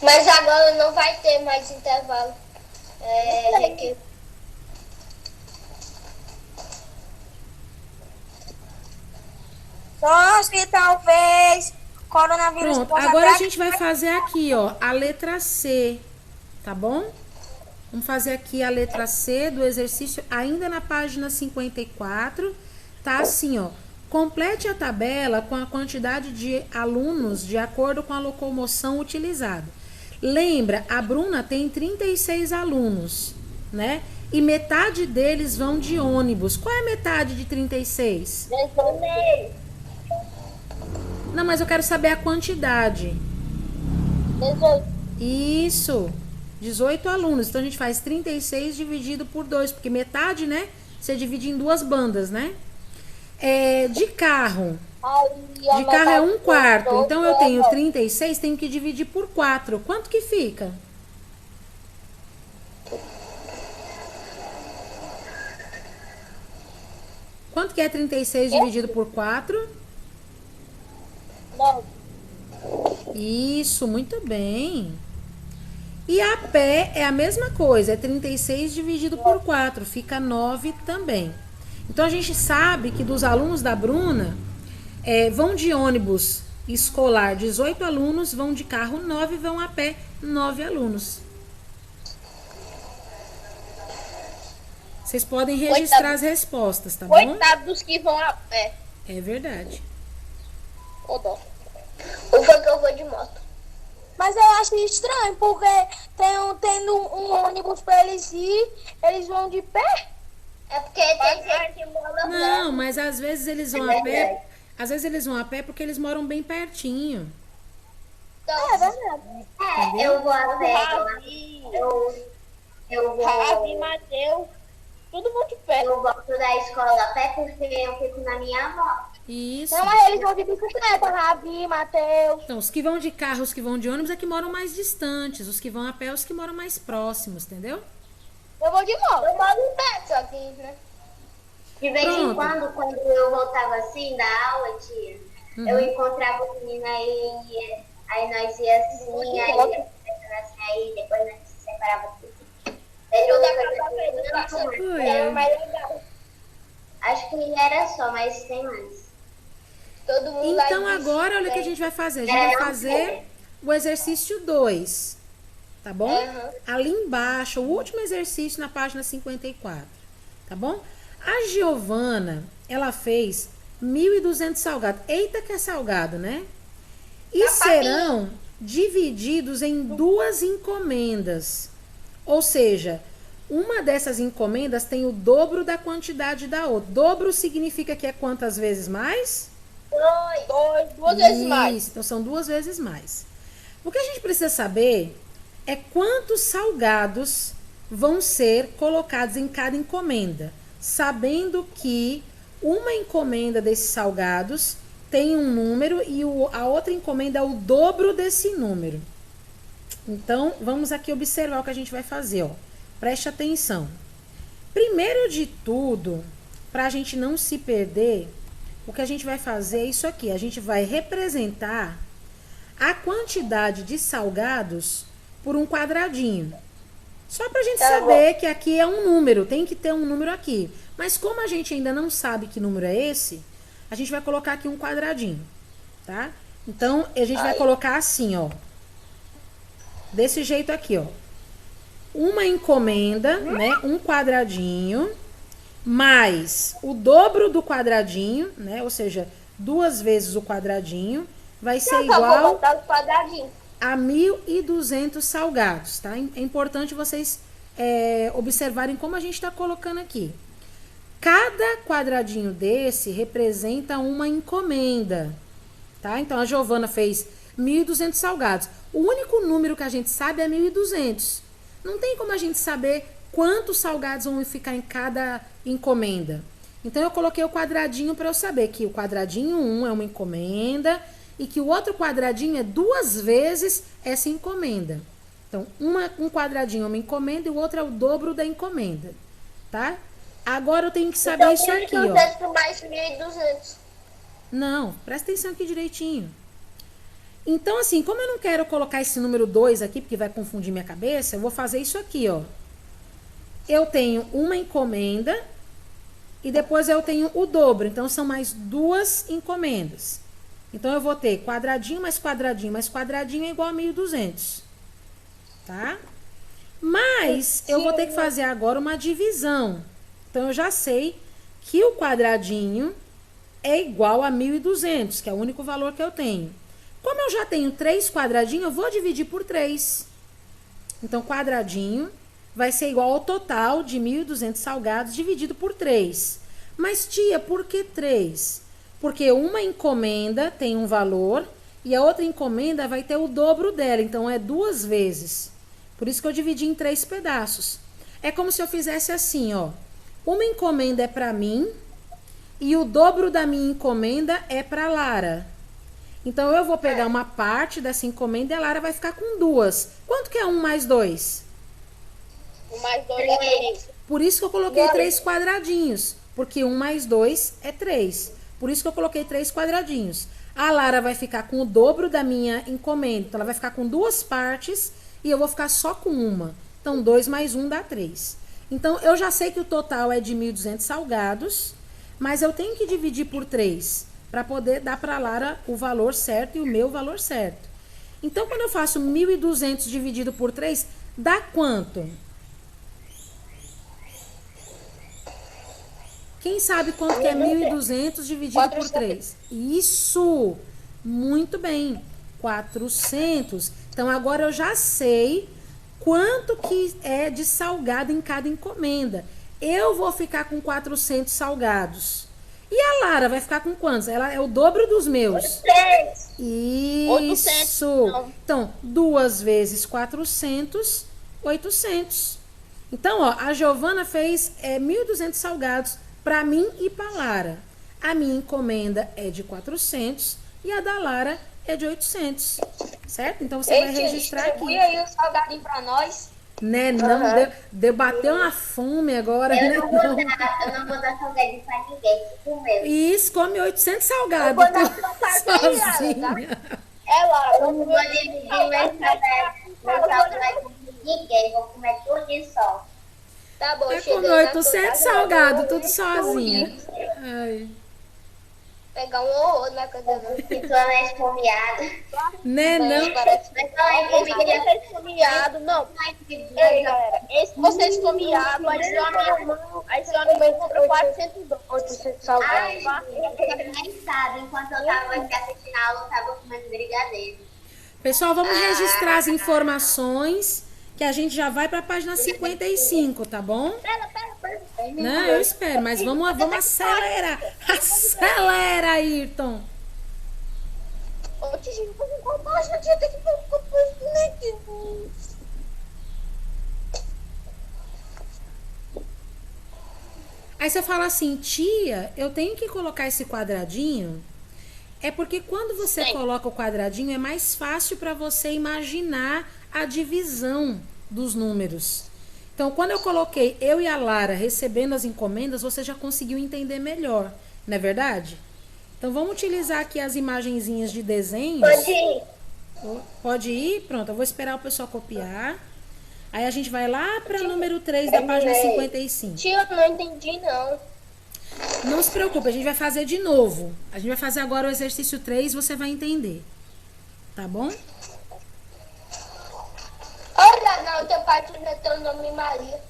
Mas agora não vai ter mais intervalo. Só se talvez coronavírus... Pronto, agora a gente vai fazer aqui, ó, a letra C, tá bom? Vamos fazer aqui a letra C do exercício, ainda na página 54, tá assim, ó. Complete a tabela com a quantidade de alunos de acordo com a locomoção utilizada. Lembra, a Bruna tem 36 alunos, né? E metade deles vão de ônibus. Qual é a metade de 36? Não, mas eu quero saber a quantidade. 18. Isso, 18 alunos. Então, a gente faz 36 dividido por 2, porque metade, né? Você divide em duas bandas, né? De carro. De carro é 1/4. Então, eu tenho 36, tenho que dividir por 4. Quanto que fica? Quanto que é 36 dividido por 4? 9. Isso, muito bem. E a pé é a mesma coisa, é 36 dividido por 4, fica 9 também. Então, a gente sabe que dos alunos da Bruna, vão de ônibus escolar 18 alunos, vão de carro 9, vão a pé 9 alunos. Vocês podem registrar as respostas, tá bom? Coitado dos que vão a pé. É verdade. Ô, dó. O que eu vou de moto. Mas eu acho estranho, porque tendo um ônibus pra eles ir, eles vão de pé. É porque tem gente que mora Não, mas às vezes eles vão a pé. Às vezes eles vão a pé porque eles moram bem pertinho. É verdade. Eu vou a pé. Ravi, Eu Ravi, vou. Mateus, tudo vão de pé. Eu volto da escola a pé porque eu fico na minha avó. Isso. Não, mas eles vão de bicicleta, Rabi, Matheus. Então, os que vão de carro, os que vão de ônibus é que moram mais distantes. Os que vão a pé, os que moram mais próximos, entendeu? Eu vou de moto. Eu moro em pé, só que, né? De vez em Pronto. quando eu voltava assim da aula, tia, eu encontrava o menino aí nós ia assim, aí depois nós se separava tudo. Era mais legal. Acho que era só, mas tem mais. Todo mundo lá Então, disse, agora, olha o que a gente vai fazer. A gente vai fazer o exercício 2, tá bom? Ali embaixo, o último exercício na página 54, tá bom? A Giovana, ela fez 1.200 salgados. Eita que é salgado, né? E serão divididos em 2 encomendas. Ou seja, uma dessas encomendas tem o dobro da quantidade da outra. Dobro significa que é quantas vezes mais? 2 vezes mais. Isso, então são 2 vezes mais. O que a gente precisa saber é quantos salgados vão ser colocados em cada encomenda, sabendo que uma encomenda desses salgados tem um número e a outra encomenda é o dobro desse número. Então, vamos aqui observar o que a gente vai fazer, ó. Preste atenção. Primeiro de tudo, para a gente não se perder, o que a gente vai fazer é isso aqui. A gente vai representar a quantidade de salgados por um quadradinho. Só pra gente saber que aqui é um número, tem que ter um número aqui. Mas como a gente ainda não sabe que número é esse, a gente vai colocar aqui um quadradinho, tá? Então, a gente vai colocar assim, ó. Desse jeito aqui, ó. Uma encomenda, né? Um quadradinho, mais o dobro do quadradinho, né? Ou seja, 2 vezes o quadradinho, vai ser Eu só vou igual botar os quadradinhos. a 1.200 salgados, tá? É importante vocês observarem como a gente está colocando aqui. Cada quadradinho desse representa uma encomenda, tá? Então, a Giovana fez 1.200 salgados. O único número que a gente sabe é 1.200. Não tem como a gente saber quantos salgados vão ficar em cada encomenda. Então, eu coloquei o quadradinho para eu saber que o quadradinho 1 é uma encomenda e que o outro quadradinho é 2 vezes essa encomenda. Então, um quadradinho é uma encomenda e o outro é o dobro da encomenda, tá? Agora eu tenho que saber isso aqui, ó. 1.200 por mais 1.200. Não, presta atenção aqui direitinho. Então, assim, como eu não quero colocar esse número 2 aqui, porque vai confundir minha cabeça, eu vou fazer isso aqui, ó. Eu tenho uma encomenda e depois eu tenho o dobro. Então, são mais 2 encomendas. Então, eu vou ter quadradinho mais quadradinho mais quadradinho é igual a 1.200. Tá? Mas, eu vou ter que fazer agora uma divisão. Então, eu já sei que o quadradinho é igual a 1.200, que é o único valor que eu tenho. Como eu já tenho 3 quadradinhos, eu vou dividir por 3. Então, quadradinho vai ser igual ao total de 1.200 salgados dividido por 3. Mas, tia, por que 3? Porque uma encomenda tem um valor e a outra encomenda vai ter o dobro dela. Então, é 2 vezes. Por isso que eu dividi em 3 pedaços. É como se eu fizesse assim, ó. Uma encomenda é para mim e o dobro da minha encomenda é para Lara. Então, eu vou pegar uma parte dessa encomenda e a Lara vai ficar com 2. Quanto que é 1 mais 2? 1 mais 2 é 3. Por isso que eu coloquei 3 quadradinhos. Porque 1 mais 2 é 3. Por isso que eu coloquei 3 quadradinhos. A Lara vai ficar com o dobro da minha encomenda. Então, ela vai ficar com 2 partes e eu vou ficar só com uma. Então, 2 mais 1 dá 3. Então, eu já sei que o total é de 1.200 salgados, mas eu tenho que dividir por 3 para poder dar para a Lara o valor certo e o meu valor certo. Então, quando eu faço 1.200 dividido por 3, dá quanto? Quem sabe quanto que é 1.200 dividido por 3? Isso! Muito bem. 400. Então, agora eu já sei quanto que é de salgado em cada encomenda. Eu vou ficar com 400 salgados. E a Lara vai ficar com quantos? Ela é o dobro dos meus. 800. Isso. Então, 2 vezes 400, 800. Então, ó, a Giovana fez 1.200 salgados para mim e para Lara. A minha encomenda é de 400 e a da Lara é de 800. Certo? Então, você vai registrar aqui. Distribui aí o salgadinho para nós. Né, não, debateu uma fome agora, né? Eu não vou dar salgadinho pra ninguém, comeu. Isso, come 800 salgados. Eu vou dar Sozinha. Ela, Eu não vou dividir meu salgado com ninguém, vou comer tudo só. tá bom, Vai chegando comer na 800 tua casa, salgados, eu tudo vou sozinha. Ai. pegar um horror na casa dela. Que tu é esfomeada. Né, não? Parece Mas olha, Esse que você é esfomeado, não. Ei, galera, esse que você é esfomeado, aí seu amigo comprou 402. Ai, eu nem sabe, enquanto eu tava aqui assistindo a aula, eu tava comendo brigadeiro. Pessoal, vamos registrar as informações que a gente já vai para a página 55, tá bom? Pera. Não, eu espero, mas vamos acelerar. Acelera, Ayrton. Ô, Titi, qual página tinha que Aí você fala assim, tia, eu tenho que colocar esse quadradinho. É porque quando você coloca o quadradinho, é mais fácil para você imaginar a divisão dos números. Então, quando eu coloquei eu e a Lara recebendo as encomendas, você já conseguiu entender melhor, não é verdade? Então, vamos utilizar aqui as imagenzinhas de desenhos. Pode ir. Pode ir? Pronto, eu vou esperar o pessoal copiar. Aí a gente vai lá para número 3 da página 55. Tia, eu não entendi, não. Não se preocupe, a gente vai fazer de novo. A gente vai fazer agora o exercício 3, você vai entender. Tá bom? Olha, não, teu pai te meteu o nome Maria.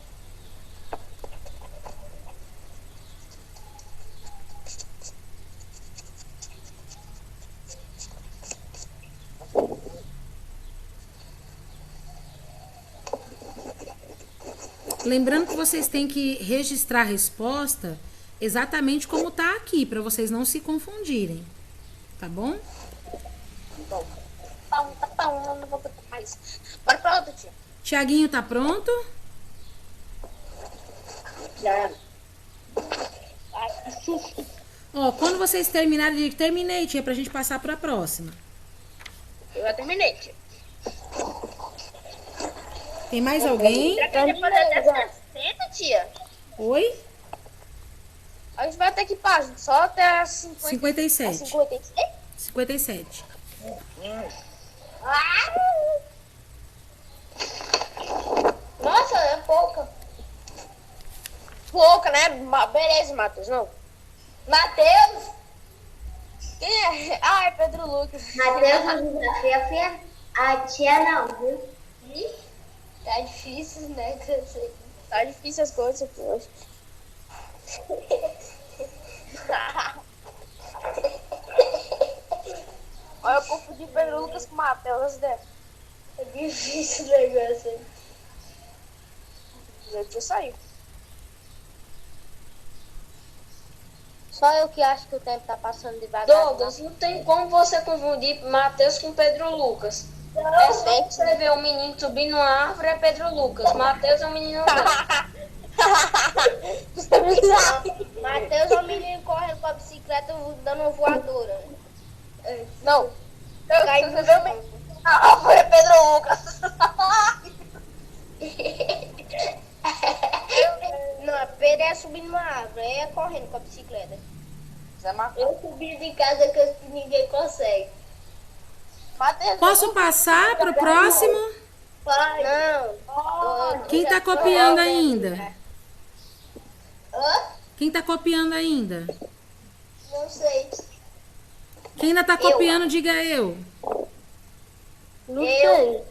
Lembrando que vocês têm que registrar a resposta exatamente como tá aqui, para vocês não se confundirem. Tá bom? Tá bom, não vou botar mais. Bora pra outra, tia. Tiaguinho, tá pronto? Já. Ó, quando vocês terminarem, diga terminei, tia, pra gente passar pra próxima. Eu já terminei, tia. Tem mais alguém? Será que a gente vai fazer até 60, tia? Oi? A gente vai até que página? Só até as 50. 57. 56? 57. Nossa, é pouca. Pouca, né? Beleza, Matheus, não. Matheus, Quem é? Ah, é Pedro Lucas. Matheus, no desafio, filha? A tia não, viu? tá difícil, né? Tá difícil as coisas aqui hoje. Olha, eu confundi Pedro Lucas com Matheus, né? É difícil o negócio aí. Já tinha saído. Só eu que acho que o tempo tá passando devagar. Douglas, não tem como você confundir Matheus com Pedro Lucas. É só você ver o menino subir numa árvore, é Pedro Lucas. Matheus é um menino andando. Matheus é o menino correndo com a bicicleta dando uma voadora. Não. Caindo no chão. Ah, foi Pedro Lucas. Não, a Pedro é subindo uma árvore, é correndo com a bicicleta. Zé Matheus. Eu subi de casa que ninguém consegue. Matheus. Posso passar pro próximo? Não. Quem tá copiando ainda? Hã? Quem tá copiando ainda? Não sei. Quem ainda tá copiando, diga eu. Não sei.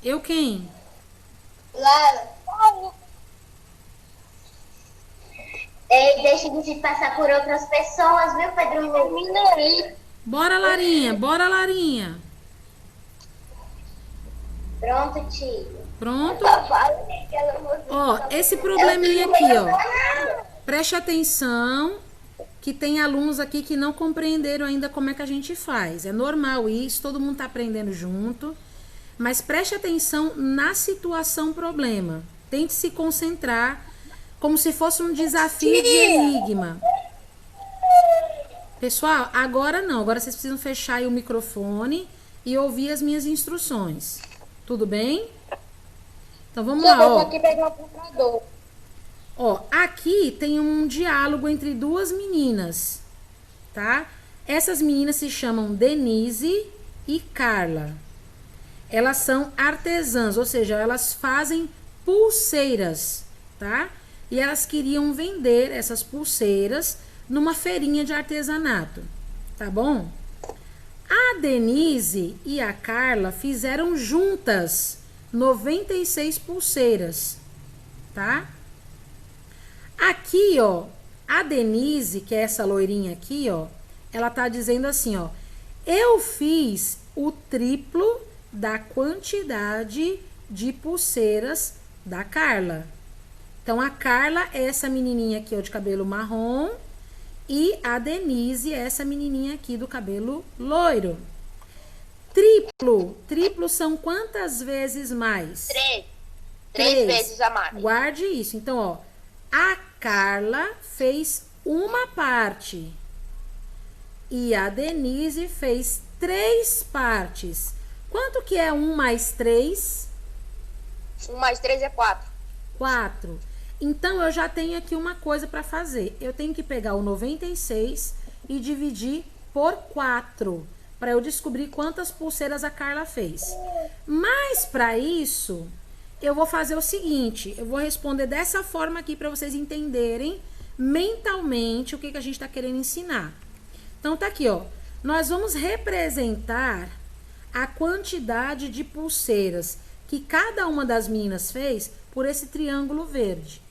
Eu quem? Lara. Ei, deixa de se passar por outras pessoas, viu, Pedro Lucas? Termina aí. Bora, Larinha, bora, Larinha. Pronto, tio. Pronto? Ela Ó, esse probleminha aqui, ó. Preste atenção que tem alunos aqui que não compreenderam ainda como é que a gente faz. É normal isso, todo mundo tá aprendendo junto. Mas preste atenção na situação problema. Tente se concentrar como se fosse um desafio de enigma. Pessoal, agora não. Agora vocês precisam fechar aí o microfone e ouvir as minhas instruções. Tudo bem? Então vamos lá, ó. aqui pegar o computador. Ó, aqui tem um diálogo entre duas meninas, tá? Essas meninas se chamam Denise e Carla. Elas são artesãs, ou seja, elas fazem pulseiras, tá? E elas queriam vender essas pulseiras numa feirinha de artesanato, tá bom? A Denise e a Carla fizeram juntas 96 pulseiras, tá? Aqui, ó, a Denise, que é essa loirinha aqui, ó, ela tá dizendo assim, ó, eu fiz o triplo da quantidade de pulseiras da Carla. Então, a Carla é essa menininha aqui, ó, de cabelo marrom, e a Denise é essa menininha aqui do cabelo loiro. Triplo. Triplo são quantas vezes mais? Três vezes a mais. Guarde isso. Então, ó, a Carla fez uma parte e a Denise fez 3 partes. Quanto que é 1 mais 3? 1 mais 3 é 4. 4. Então, eu já tenho aqui uma coisa para fazer. Eu tenho que pegar o 96 e dividir por 4, para eu descobrir quantas pulseiras a Carla fez. Mas, para isso, eu vou fazer o seguinte. Eu vou responder dessa forma aqui para vocês entenderem mentalmente o que a gente está querendo ensinar. Então, tá aqui, ó. Nós vamos representar a quantidade de pulseiras que cada uma das meninas fez por esse triângulo verde.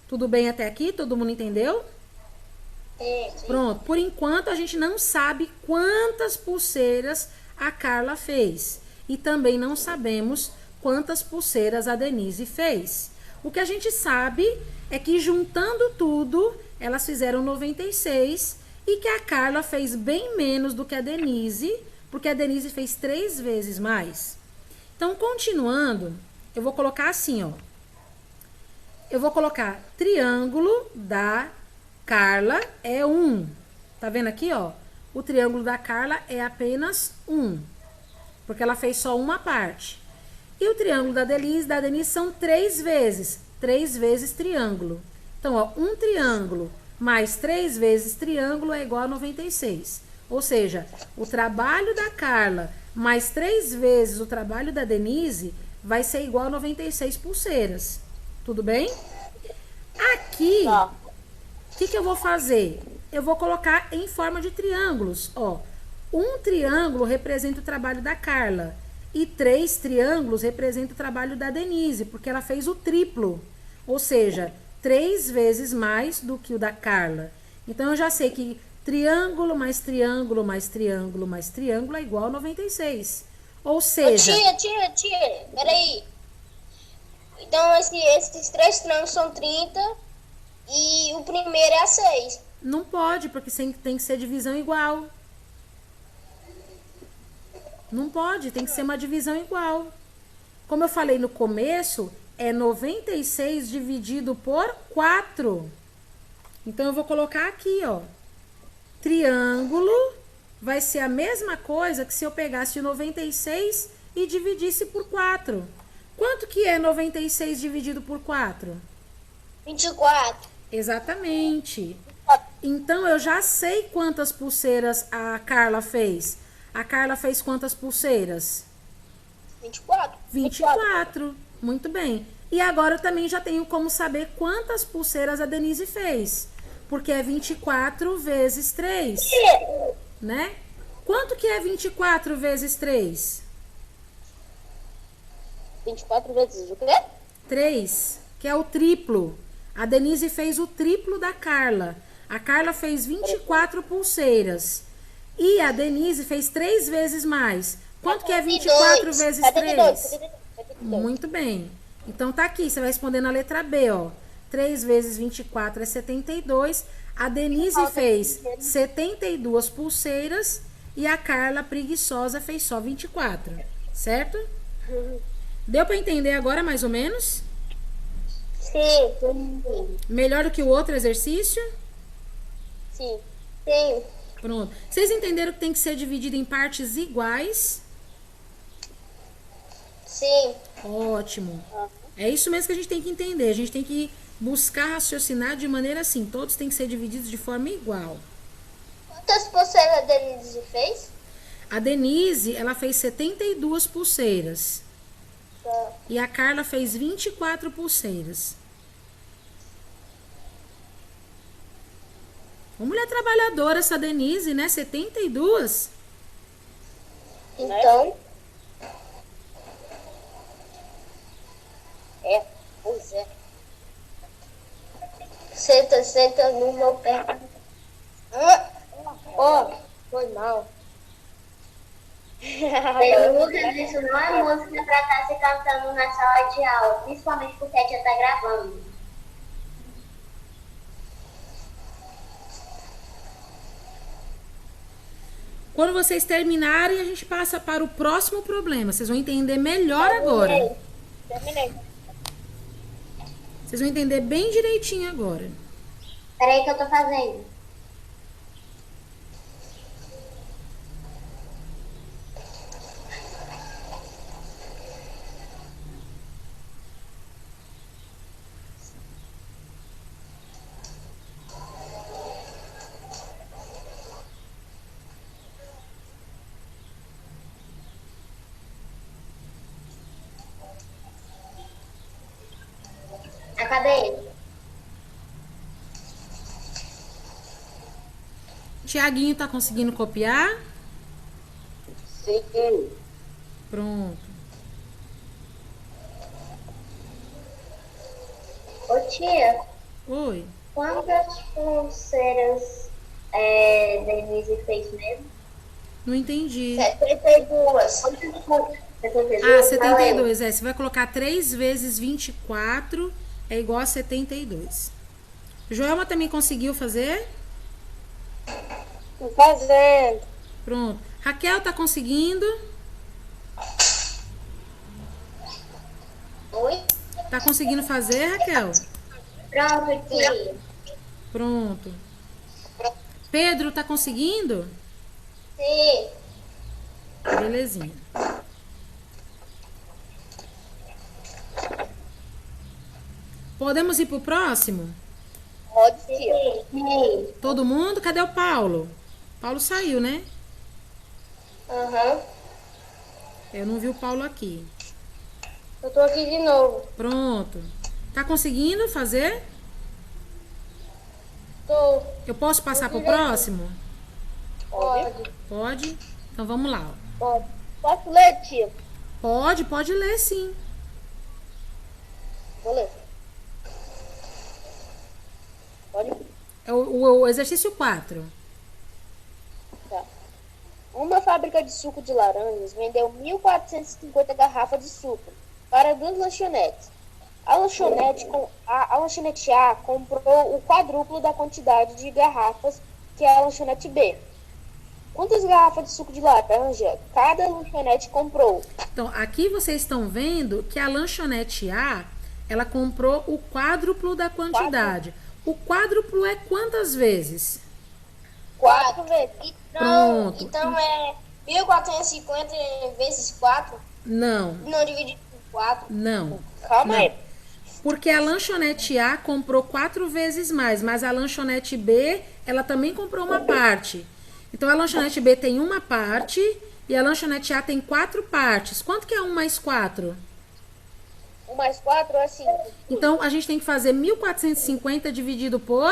Tudo bem até aqui? Todo mundo entendeu? Sim. Pronto. Por enquanto, a gente não sabe quantas pulseiras a Carla fez. E também não sabemos quantas pulseiras a Denise fez. O que a gente sabe é que juntando tudo, elas fizeram 96 e que a Carla fez bem menos do que a Denise, porque a Denise fez 3 vezes mais. Então, continuando, eu vou colocar assim, ó. Eu vou colocar triângulo da Carla é 1. Tá vendo aqui, ó? O triângulo da Carla é apenas 1, porque ela fez só uma parte. E o triângulo da Denise são 3 vezes. 3 vezes triângulo. Então, ó, um triângulo mais 3 vezes triângulo é igual a 96. Ou seja, o trabalho da Carla mais 3 vezes o trabalho da Denise vai ser igual a 96 pulseiras. Tudo bem? Aqui, o que eu vou fazer? Eu vou colocar em forma de triângulos. Ó, um triângulo representa o trabalho da Carla. E 3 triângulos representam o trabalho da Denise, porque ela fez o triplo. Ou seja, 3 vezes mais do que o da Carla. Então, eu já sei que triângulo mais triângulo mais triângulo mais triângulo é igual a 96. Ou seja... Tia, peraí. Então, esses 3 triângulos são 30 e o primeiro é a 6. Não pode, porque tem que ser divisão igual. Não pode, tem que ser uma divisão igual. Como eu falei no começo, é 96 dividido por 4. Então, eu vou colocar aqui, ó. Triângulo vai ser a mesma coisa que se eu pegasse o 96 e dividisse por 4. Quanto que é 96 dividido por 4? 24. Exatamente. Então, eu já sei quantas pulseiras a Carla fez. A Carla fez quantas pulseiras? 24. 24. Muito bem. E agora eu também já tenho como saber quantas pulseiras a Denise fez. Porque é 24 vezes 3. Né? Quanto que é 24 vezes 3? 24 vezes o quê? 3, que é o triplo. A Denise fez o triplo da Carla. A Carla fez 24 pulseiras. E a Denise fez 3 vezes mais. Quanto que é 24 vezes 3? Muito bem. Então, tá aqui. Você vai responder na letra B, ó. 3 vezes 24 é 72. A Denise fez 72 pulseiras. E a Carla, preguiçosa, fez só 24. Certo? Deu pra entender agora, mais ou menos? Sim. Melhor do que o outro exercício? Sim. Pronto. Vocês entenderam que tem que ser dividido em partes iguais? Sim. Ótimo. É isso mesmo que a gente tem que entender. A gente tem que buscar raciocinar de maneira assim. Todos têm que ser divididos de forma igual. Quantas pulseiras a Denise fez? A Denise, ela fez 72 pulseiras. Tá. E a Carla fez 24 pulseiras. Uma mulher trabalhadora, essa Denise, né? 72. Então... Pois é. Senta no meu pé. Foi mal. Lucas, isso não é música pra estar se cantando na sala de aula, principalmente porque a tia tá gravando. Quando vocês terminarem, a gente passa para o próximo problema. Vocês vão entender melhor agora. Terminei. Vocês vão entender bem direitinho agora. Peraí que eu tô fazendo. Cadê ele? Tiaguinho tá conseguindo copiar? Sim. Pronto. Ô tia, Oi. quantas pulseiras Denise fez mesmo? Não entendi. 72. Ah, 72. Você vai colocar 3 vezes 24 é igual a 72. Joelma também conseguiu fazer? Tô fazendo. Pronto. Raquel tá conseguindo? Oi? Tá conseguindo fazer, Raquel? Pronto, tia. Pronto. Pedro, tá conseguindo? Sim. Belezinha. Podemos ir pro próximo? Pode ser. Sim. Todo mundo? Cadê o Paulo? Paulo saiu, né? Aham. Eu não vi o Paulo aqui. Eu tô aqui de novo. Pronto. Tá conseguindo fazer? Tô. Eu posso passar pro próximo? Pode. Pode? Então vamos lá. Ó. Pode. Posso ler, tia? Pode ler sim. Vou ler. Pode? É o exercício 4. Tá. Uma fábrica de suco de laranjas vendeu 1.450 garrafas de suco para 2 lanchonetes. A lanchonete A comprou o quádruplo da quantidade de garrafas que a lanchonete B. Quantas garrafas de suco de laranja cada lanchonete comprou? Então, aqui vocês estão vendo que a lanchonete A, ela comprou o quádruplo da quantidade. O quádruplo é quantas vezes? 4 vezes. Pronto. Então é 1.450 vezes 4. Não, Não dividido por 4. não. Calma Não. aí. Porque a lanchonete A comprou 4 vezes mais, mas a lanchonete B, ela também comprou uma parte. Então, a lanchonete B tem uma parte e a lanchonete A tem 4 partes. Quanto que é 1 mais 4? 1 mais 4 é 5. Então, a gente tem que fazer 1.450 dividido por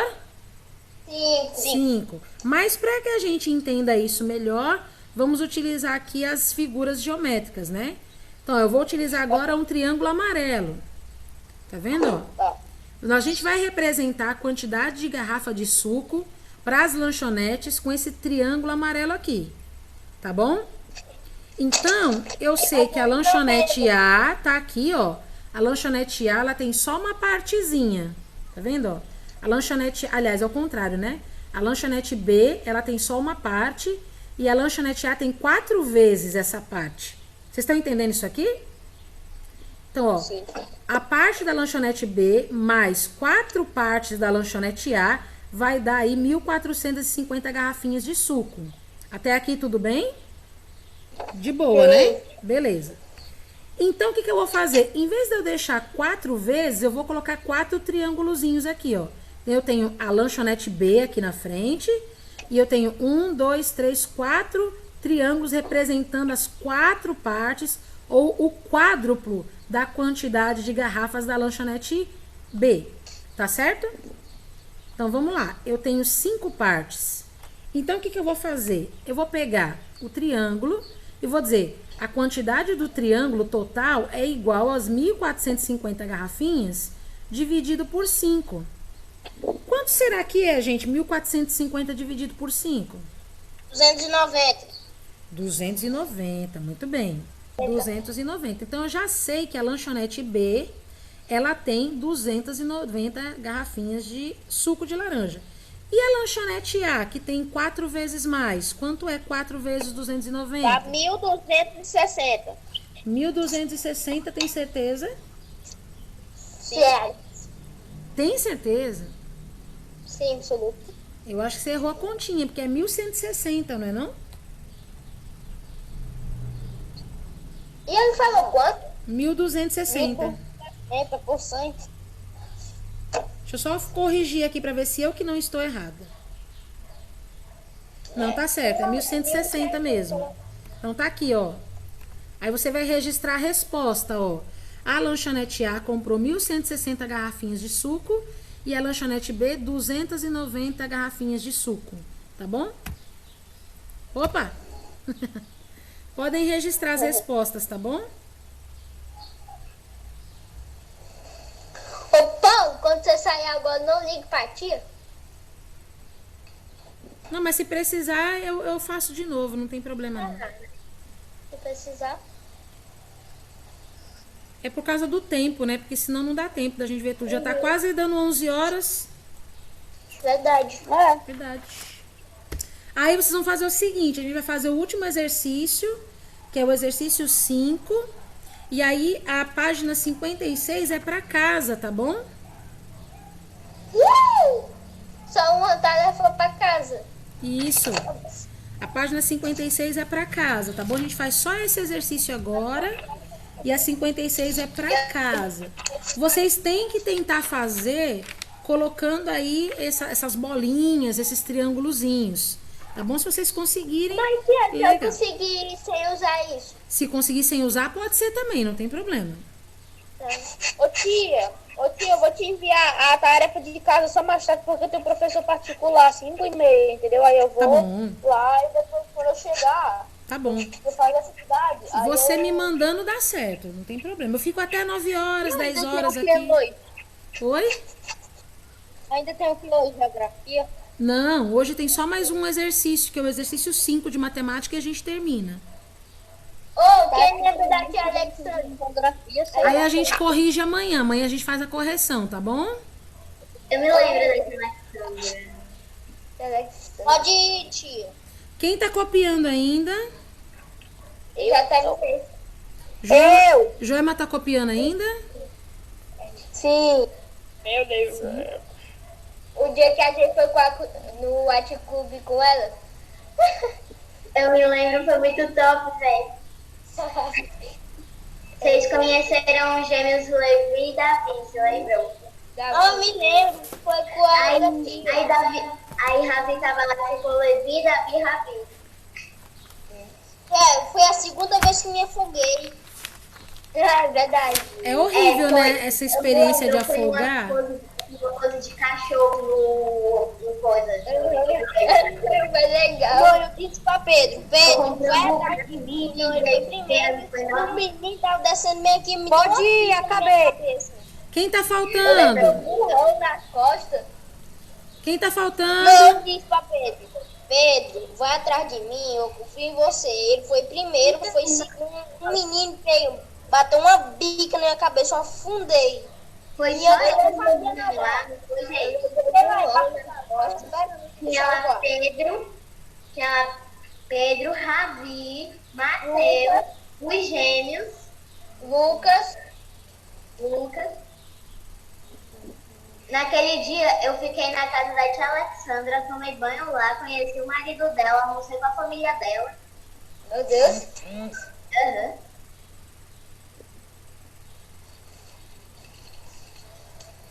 5. Mas para que a gente entenda isso melhor, vamos utilizar aqui as figuras geométricas, né? Então, eu vou utilizar agora um triângulo amarelo. Tá vendo? Ó? Tá. A gente vai representar a quantidade de garrafa de suco para as lanchonetes com esse triângulo amarelo aqui. Tá bom? Então, eu sei que a lanchonete A tá aqui, ó. A lanchonete A, ela tem só uma partezinha. Tá vendo, ó? A lanchonete, aliás, é o contrário, né? A lanchonete B, ela tem só uma parte e a lanchonete A tem 4 vezes essa parte. Vocês estão entendendo isso aqui? Então, ó, Sim. a parte da lanchonete B mais 4 partes da lanchonete A vai dar aí 1.450 garrafinhas de suco. Até aqui tudo bem? De boa, né? Beleza. Então, o que eu vou fazer? Em vez de eu deixar 4 vezes, eu vou colocar 4 triângulozinhos aqui, ó. Eu tenho a lanchonete B aqui na frente. E eu tenho 1, 2, 3, 4 triângulos representando as 4 partes ou o quádruplo da quantidade de garrafas da lanchonete B. Tá certo? Então, vamos lá. Eu tenho 5 partes. Então, o que eu vou fazer? Eu vou pegar o triângulo e vou dizer, a quantidade do triângulo total é igual às 1.450 garrafinhas dividido por 5. Quanto será que é, gente? 1.450 dividido por 5? 290. 290, muito bem. 290. Então, eu já sei que a lanchonete B, ela tem 290 garrafinhas de suco de laranja. E a lanchonete A, que tem 4 vezes mais, quanto é 4 vezes 290? Dá 1.260. 1.260, tem certeza? Sim. Tem certeza? Sim, absoluto. Eu acho que você errou a continha, porque é 1.160, não é não? E ele falou quanto? 1.260. 80%. Deixa eu só corrigir aqui para ver se eu que não estou errada. Não, tá certo, é 1.160 mesmo. Então tá aqui, ó. Aí você vai registrar a resposta, ó. A lanchonete A comprou 1.160 garrafinhas de suco e a lanchonete B 290 garrafinhas de suco, tá bom? Opa! Podem registrar as respostas, tá bom? Ô, Paulo, quando você sair agora, não ligue pra tia. Não, mas se precisar, eu faço de novo, não tem problema não. Se precisar. É por causa do tempo, né? Porque senão não dá tempo da gente ver tudo. Já tá quase dando 11 horas. Verdade. Verdade. Aí vocês vão fazer o seguinte, a gente vai fazer o último exercício, que é o exercício 5. E aí a página 56 é pra casa, tá bom? Só uma tarefa pra casa. Isso. A página 56 é pra casa, tá bom? A gente faz só esse exercício agora. E a 56 é pra casa. Vocês têm que tentar fazer colocando aí essas bolinhas, esses triângulozinhos. Tá bom? Se vocês conseguirem. Mas tia, se eu legal. conseguir sem usar isso. Se conseguir sem usar, pode ser também, não tem problema. Ô tia, eu vou te enviar a tarefa de casa só mais tarde, porque eu tenho professor particular, 5h30, entendeu? Aí eu Tá vou bom. lá e depois quando eu chegar, Tá bom. eu faço a atividade. Aí Você eu... me mandando dá certo, não tem problema. Eu fico até 9 horas, 10 horas Ainda tem o que aqui. hoje? Oi? Ainda tem o que hoje? Geografia? Não, hoje tem só mais um exercício, que é o exercício 5 de matemática e a gente termina. Ô, quem lembra da tia Alexandra? Geografia, sei Aí lá. a gente corrige amanhã. Amanhã a gente faz a correção, tá bom? Eu me lembro daquela Alexandra. Pode ir, tia. Quem tá copiando ainda? Eu até não sei. Joema tá copiando ainda? Sim. Meu Deus. O dia que a gente foi no White Club com ela. Eu me lembro, foi muito top, velho. Vocês conheceram os gêmeos Levi e Davi, se lembram? Eu me lembro. Foi com a Aí Ravi tava lá, ficou Levi, Davi e Ravi. Foi a segunda vez que me afoguei. É verdade. É horrível, foi. né? Essa experiência de Eu fui afogar. uma coisa de cachorro no coisa. Foi legal. Não, eu disse pra Pedro, Vai atrás de mim. Eu olhei primeiro. O menino tava descendo meio que me Pode ir, acabei. Quem tá faltando? burrão nas costas. Quem tá faltando? Eu disse pra Pedro, vai atrás de mim, eu confio em você. Ele foi primeiro, foi segundo. Um menino veio, bateu uma bica na minha cabeça, eu afundei. Foi E só eu eu não fazia lá, nada. não foi gente. Tinha Tinha lá Pedro, Ravi, Mateus, os gêmeos, Lucas. Naquele dia eu fiquei na casa da tia Alexandra, tomei banho lá, conheci o marido dela, almocei com a família dela. Meu Deus. Aham.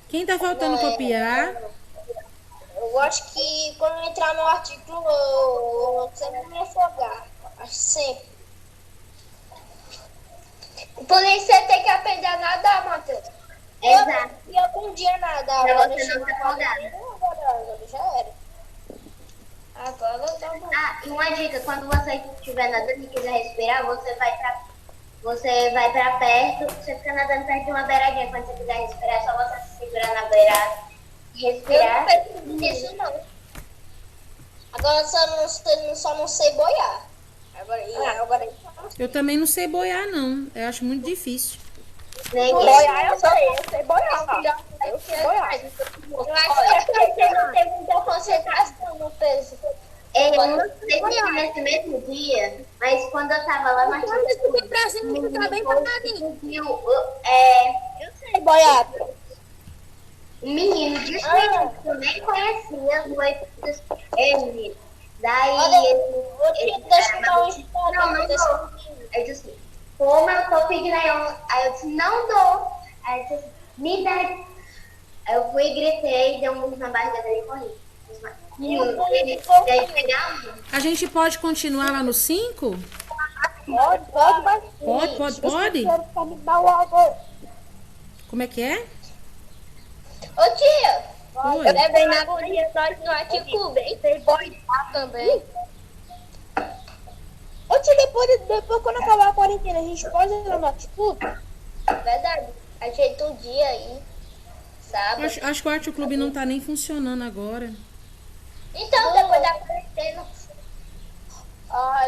Quem tá faltando copiar? Eu acho que quando eu entrar no artigo, eu sempre me afogar. Acho sempre. Por isso você tem que aprender a nadar, Matheus. Exato. E algum dia nadar. Pra agora você não chegou ser agora, afogada. agora já era. Agora eu tô bom. Ah, e uma dica, quando você estiver nadando e quiser respirar, você vai pra perto, você fica nadando perto de uma beiradinha. Quando você quiser respirar, é só você se segurar na beirada e Eu respirar. não penso nisso, não. Agora eu só não sei boiar. Agora Eu também não sei boiar, não. Eu acho muito difícil. Boiar eu sei boiar. Eu sei boiar. eu acho que é porque você não tem muita concentração no peso. Eu não sei se foi nesse mesmo dia, mas quando eu tava lá na Eu sei boiar. um menino de que eu nem conhecia, ele. Daí Deixa eu dar uma história. não dou. Eu disse, como eu tô pigmaião? Aí eu disse, não dou. Aí eu disse, me dá. Aí eu fui, gritei, dei um murro na barriga dele e corri. Ele pegar A gente pode continuar lá no 5? Pode, mas Pode? eu quero me dar logo. Como é que é? Ô tia, Oi. eu levei na guria nós no Aticube, hein? Tem boiar também. Ô tia, depois quando acabar a quarentena, a gente pode ir lá no atitude? Verdade. Ajeita um dia aí. Sábado. Acho que o Arte Clube não tá nem funcionando agora. Então, depois da quarentena.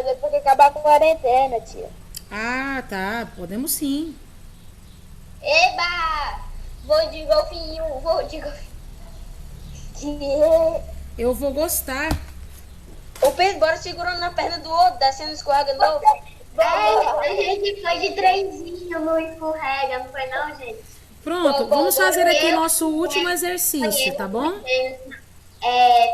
Depois que acabar a quarentena, tia. Ah, tá. Podemos sim. Eba! Vou de golfinho, vou de golfinho. Eu vou gostar. O Pedro bora segurando na perna do outro, descendo escorrega novo. A gente foi de trenzinho no escorrega, não foi não, gente? Pronto, vamos fazer aqui nosso último exercício, tá bom?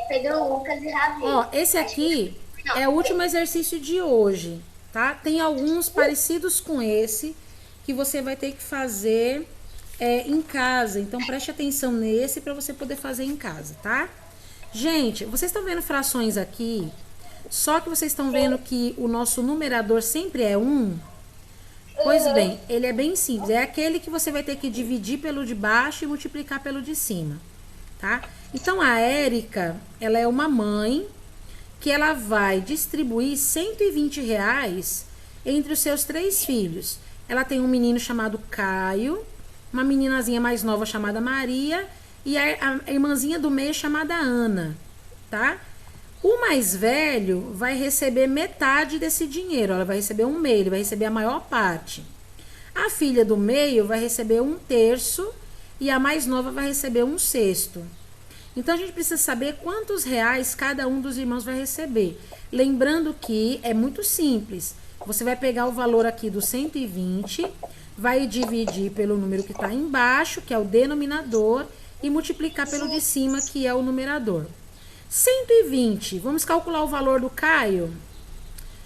Pedro Lucas e Ravi. Ó, esse aqui é o último exercício de hoje, tá? Tem alguns parecidos com esse que você vai ter que fazer em casa. Então, preste atenção nesse para você poder fazer em casa, tá? Gente, vocês estão vendo frações aqui, só que vocês estão vendo que o nosso numerador sempre é 1? Pois bem, ele é bem simples. É aquele que você vai ter que dividir pelo de baixo e multiplicar pelo de cima, tá? Então, a Érica, ela é uma mãe que ela vai distribuir R$ 120 entre os seus 3 filhos. Ela tem um menino chamado Caio, uma meninazinha mais nova chamada Maria e a irmãzinha do meio chamada Ana, tá? O mais velho vai receber metade desse dinheiro, ela vai receber 1/2, ele vai receber a maior parte. A filha do meio vai receber 1/3 e a mais nova vai receber 1/6. Então, a gente precisa saber quantos reais cada um dos irmãos vai receber. Lembrando que é muito simples. Você vai pegar o valor aqui do 120, vai dividir pelo número que está embaixo, que é o denominador, e multiplicar pelo de cima, que é o numerador. 120, vamos calcular o valor do Caio?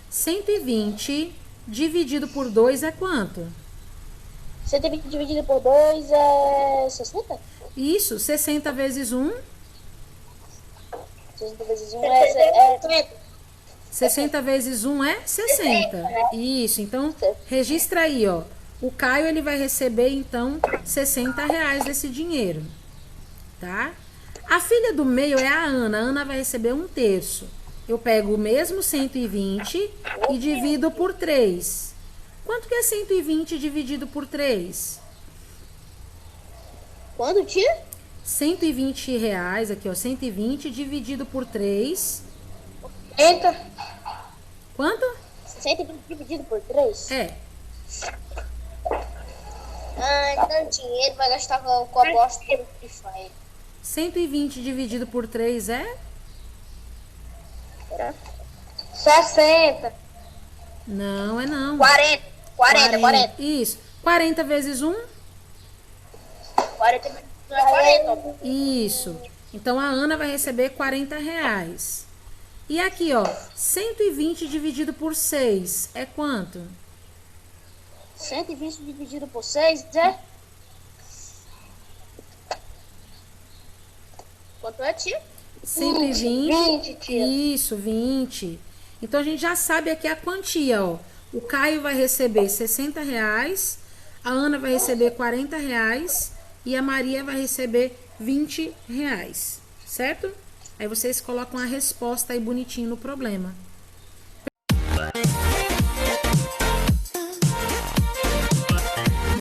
120 dividido por 2 é quanto? 120 dividido por 2 é 60? Isso, 60 vezes 1. 60 vezes 1 é 30. 60 vezes 1 é 60. Isso, então registra aí, ó. O Caio, ele vai receber, então, R$ 60 desse dinheiro, tá? A filha do meio é a Ana vai receber 1/3. Eu pego o mesmo 120 e divido por 3. Quanto que é 120 dividido por 3? Quanto, tia? R$ 120, aqui, ó, 120 dividido por 3. Eita! Quanto? 120 dividido por 3? É. Ah, então dinheiro vai gastar com a bosta do Free Fire. 120 dividido por 3 é? 60. Não, é não. 40. Isso. 40 vezes 1? 40 vezes 1 é 40. Isso. Então, a Ana vai receber R$ 40. E aqui, ó, 120 dividido por 6 é quanto? 120 dividido por 6 é? Quanto é, tia? 120. 20, tia. Isso, 20. Então, a gente já sabe aqui a quantia, ó. O Caio vai receber R$ 60, a Ana vai receber R$ 40 e a Maria vai receber R$ 20, certo? Aí vocês colocam a resposta aí bonitinho no problema.